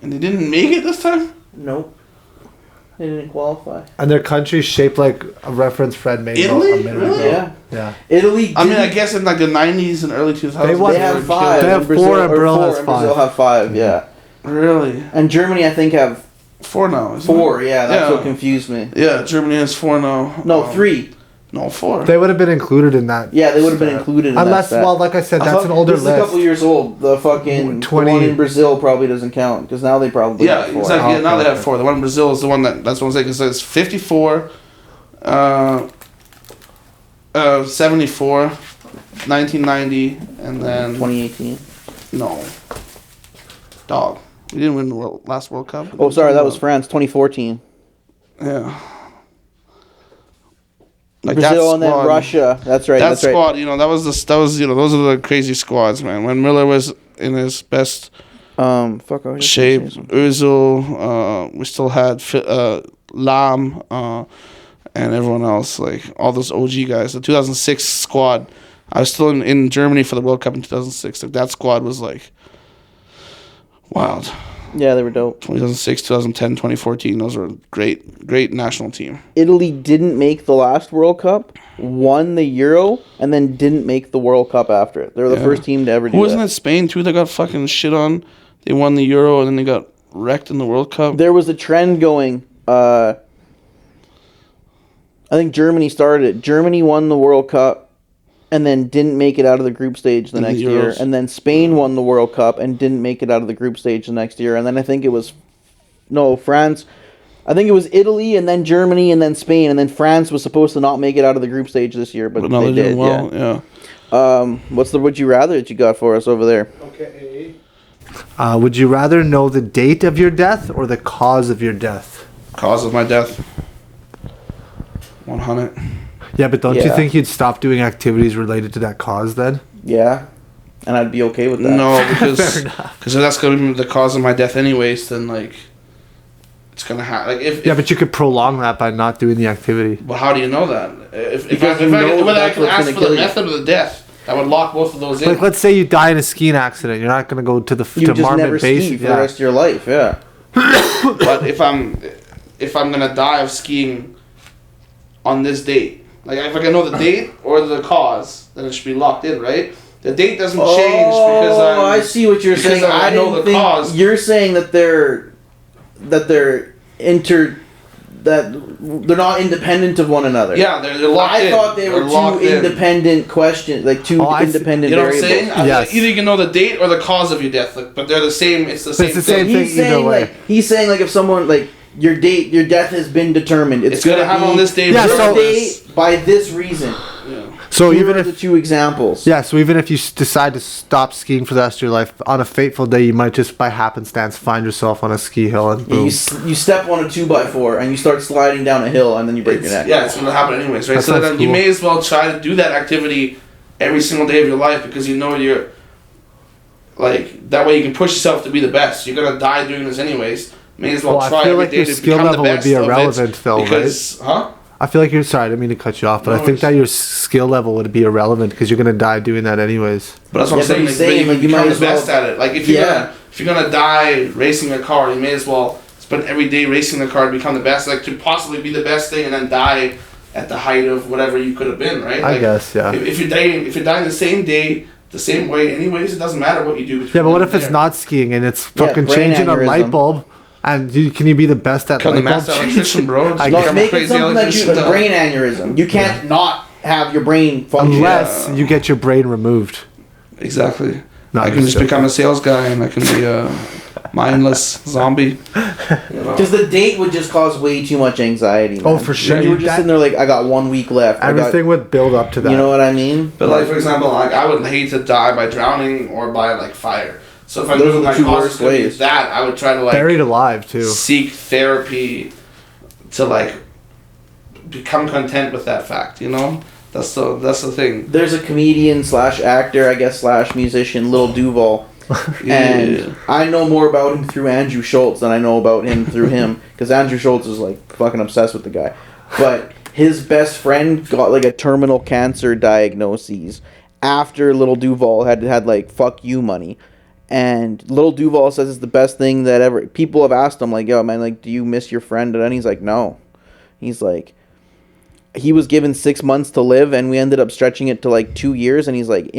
And they didn't make it this time? Nope. They didn't qualify. And their country's shaped like a reference Fred made Italy? a minute Really? ago. Yeah. Yeah. Italy. I mean, I didn't- guess in like the 90s and early 2000s. They won- They have were five. They have and four and or Brazil four, has and Brazil five. have five. Yeah. Really? And Germany, I think, have 4 now. Isn't four. It? Yeah, that's Yeah. what confused me. Yeah, Germany has 4 now. No, 3. No, 4. They would have been included in that. Yeah, they would have been stat. included in Unless, that stat. well, like I said, I that's thought an older This is a couple list. years old. The fucking 20 the one in Brazil probably doesn't count because now they probably Yeah, have 4. exactly. Oh, Now they okay. have 4. The one in Brazil is the one that's what I'm saying. It says 54, 74, 1990, and then 2018. no. Dog. We didn't win the last World Cup. Oh, sorry, that was France. 2014. Yeah. Like Brazil that and then squad- Russia. That's right. That That's right. squad, those are the crazy squads, man. When Miller was in his best Fuck. I was just gonna shape, say something. Özil, we still had Lam, and everyone else, like all those OG guys. The 2006 squad, I was still in Germany for the World Cup in 2006. Like that squad was like wild. Yeah, they were dope. 2006, 2010, 2014, those were great national team. Italy didn't make the last World Cup, won the Euro, and then didn't make the World Cup after it. They were the Yeah. first team to ever do Wasn't that. it Spain too that got fucking shit on? They won the Euro and then they got wrecked in the World Cup. There was a trend going. I think Germany started it. Germany won the World Cup and then didn't make it out of the group stage the In the next year. Euros. And then Spain won the World Cup and didn't make it out of the group stage the next year. And then I think it was France. I think it was Italy and then Germany and then Spain and then France was supposed to not make it out of the group stage this year, but no, they they're did. doing well. Yeah. What's the would you rather that you got for us over there? Would you rather know the date of your death or the cause of your death? Cause of my death. 100. Yeah, but don't you Yeah. think you'd stop doing activities related to that cause then? Yeah, and I'd be okay with that. No, because if that's gonna be the cause of my death anyways, then like it's gonna happen. Like if Yeah, but you could prolong that by not doing the activity. But how do you know that? Because you know whether I that's can what's ask gonna for the kill you. method of the death, that would lock both of those in. Like, let's say you die in a skiing accident. You're not going to go to the You to just Marmot never base. ski for the rest of your life. Yeah. But if I'm gonna die of skiing on this date, like if I can know the date or the cause, then it should be locked in, right? The date doesn't change because I see what you're because saying. I know didn't the think- cause. You're saying that they're not independent of one another. Yeah, they're locked in. I thought they were They're two locked in. independent questions, like two Oh, I see. independent You know what I'm variables. saying? Yes. Either you can know the date or the cause of your death, like, but they're the same. It's the same. it's the same thing. thing. He's either saying way. he's saying like if someone like your death has been determined. It's gonna happen on this day. Yeah, This so- day by this reason. Yeah. So Here even are if the two examples. yeah, so even if you decide to stop skiing for the rest of your life, on a fateful day, you might just by happenstance find yourself on a ski hill and boom. You step on a 2x4 and you start sliding down a hill and then you break your neck. Yeah, it's gonna happen anyways, right? That So sounds then you cool. may as well try to do that activity every single day of your life because you know you're like that way you can push yourself to be the best. You're gonna die doing this anyways. May as well Well, I try feel every like day your to skill become the level would best be of it irrelevant, though, right? because, huh? I feel like you're sorry, I didn't mean to cut you off, but No I think worries. that your skill level would be irrelevant because you're gonna die doing that anyways. But that's what Yeah, I'm but saying. he's Like, saying, you like, you become might the as well- best at it. Like if you're gonna die racing a car, you may as well spend every day racing the car to become the best. Like to possibly be the best thing and then die at the height of whatever you could have been, right? I Like, guess, yeah. If you're dying the same day, the same way, anyways, it doesn't matter what you do. Yeah, but what if between it's there. not skiing and it's Yeah, fucking brain changing a aneurysm. light bulb? And can you be the best at Become the light bulb master change? electrician, bro. Just I No, become a make it crazy something that you electrician. a brain aneurysm. You can't not have your brain function. Unless you get your brain removed. Exactly. No, I I'm can just joking. become a sales guy and I can be a mindless zombie. Because the date would just cause way too much anxiety. Oh, man. for sure. You were just That- sitting there like, I got 1 week left. Everything would build up to that. You know what I mean? But like for example, like I would hate to die by drowning or by like fire. So if I Those knew are the my two cause worst could be ways. that, I would try to like Buried alive too. seek therapy to like become content with that fact. You know, that's the thing. There's a comedian slash actor, I guess, slash musician, Lil Duval. And I know more about him through Andrew Schultz than I know about him through him. Because Andrew Schultz is like fucking obsessed with the guy. But his best friend got like a terminal cancer diagnosis after Lil Duval had like fuck you money. And Lil Duval says it's the best thing that ever. People have asked him like, yo man, like, do you miss your friend? And he's like, no. He's like, he was given 6 months to live, and we ended up stretching it to like 2 years. And he's like,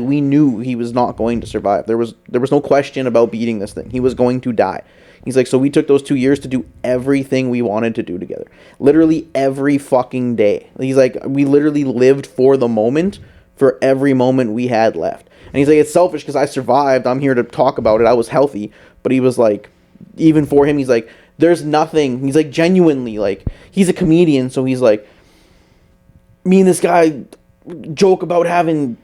we knew he was not going to survive. There was no question about beating this thing. He was going to die. He's like, so we took those 2 years to do everything we wanted to do together, literally every fucking day. He's like, we literally lived for the moment, for every moment we had left. And he's like, it's selfish because I survived. I'm here to talk about it. I was healthy, but he was like, even for him, he's like, there's nothing. He's like, genuinely, like, he's a comedian, so he's like, me and this guy joke about having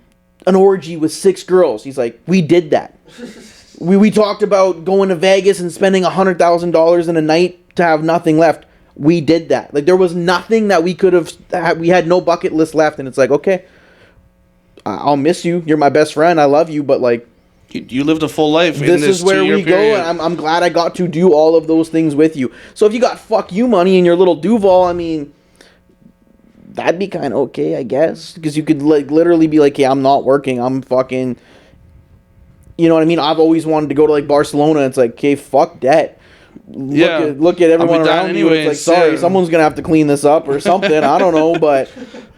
an orgy with 6 girls. He's like, we did that. We talked about going to Vegas and spending $100,000 in a night to have nothing left. We did that. Like, there was nothing that we could have. We had no bucket list left, and it's like, okay, I'll miss you. You're my best friend. I love you, but like, you lived a full life. this is where we go, and I'm glad I got to do all of those things with you. So if you got fuck you money in your little Duval, I mean, that'd be kind of okay, I guess, because you could like literally be like, yeah, I'm not working, I'm fucking, you know what I mean? I've always wanted to go to like Barcelona. It's like, okay, fuck debt. Look at everyone around you. It's like, sorry, someone's gonna have to clean this up or something. I don't know, but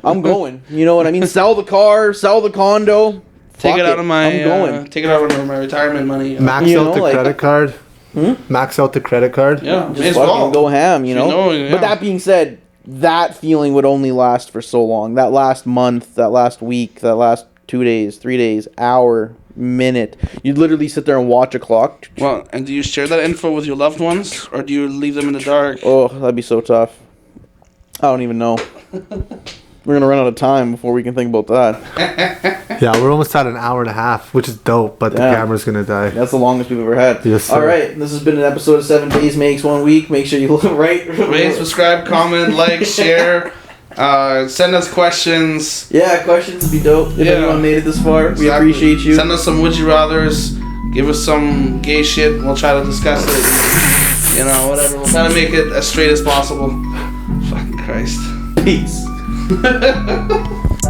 I'm going. You know what I mean? Sell the car, sell the condo. Take it out of my. I'm going. Take it out of my retirement money. Max You out know, the like- credit card. Max out the credit card. Yeah, may Just as fucking well. go ham, you know? yeah. But that being said, that feeling would only last for so long. That last month, that last week, that last 2 days, 3 days, hour, minute. You'd literally sit there and watch a clock. Well, and do you share that info with your loved ones, or do you leave them in the dark? Oh, that'd be so tough. I don't even know. We're gonna run out of time before we can think about that. Yeah, we're almost at an hour and a half, which is dope, but the Yeah. camera's gonna die. That's the longest we've ever had. Yes, sir. All right, this has been an episode of 7 Days Makes 1 Week. Make sure you look right. Rate, subscribe, comment, like, share. Send us questions. Yeah, questions would be dope. If Yeah. anyone made it this far, we Exactly. appreciate you. Send us some would you rathers. Give us some gay shit. We'll try to discuss it. You know, whatever. We'll try to make it as straight as possible. Fucking Christ. Peace.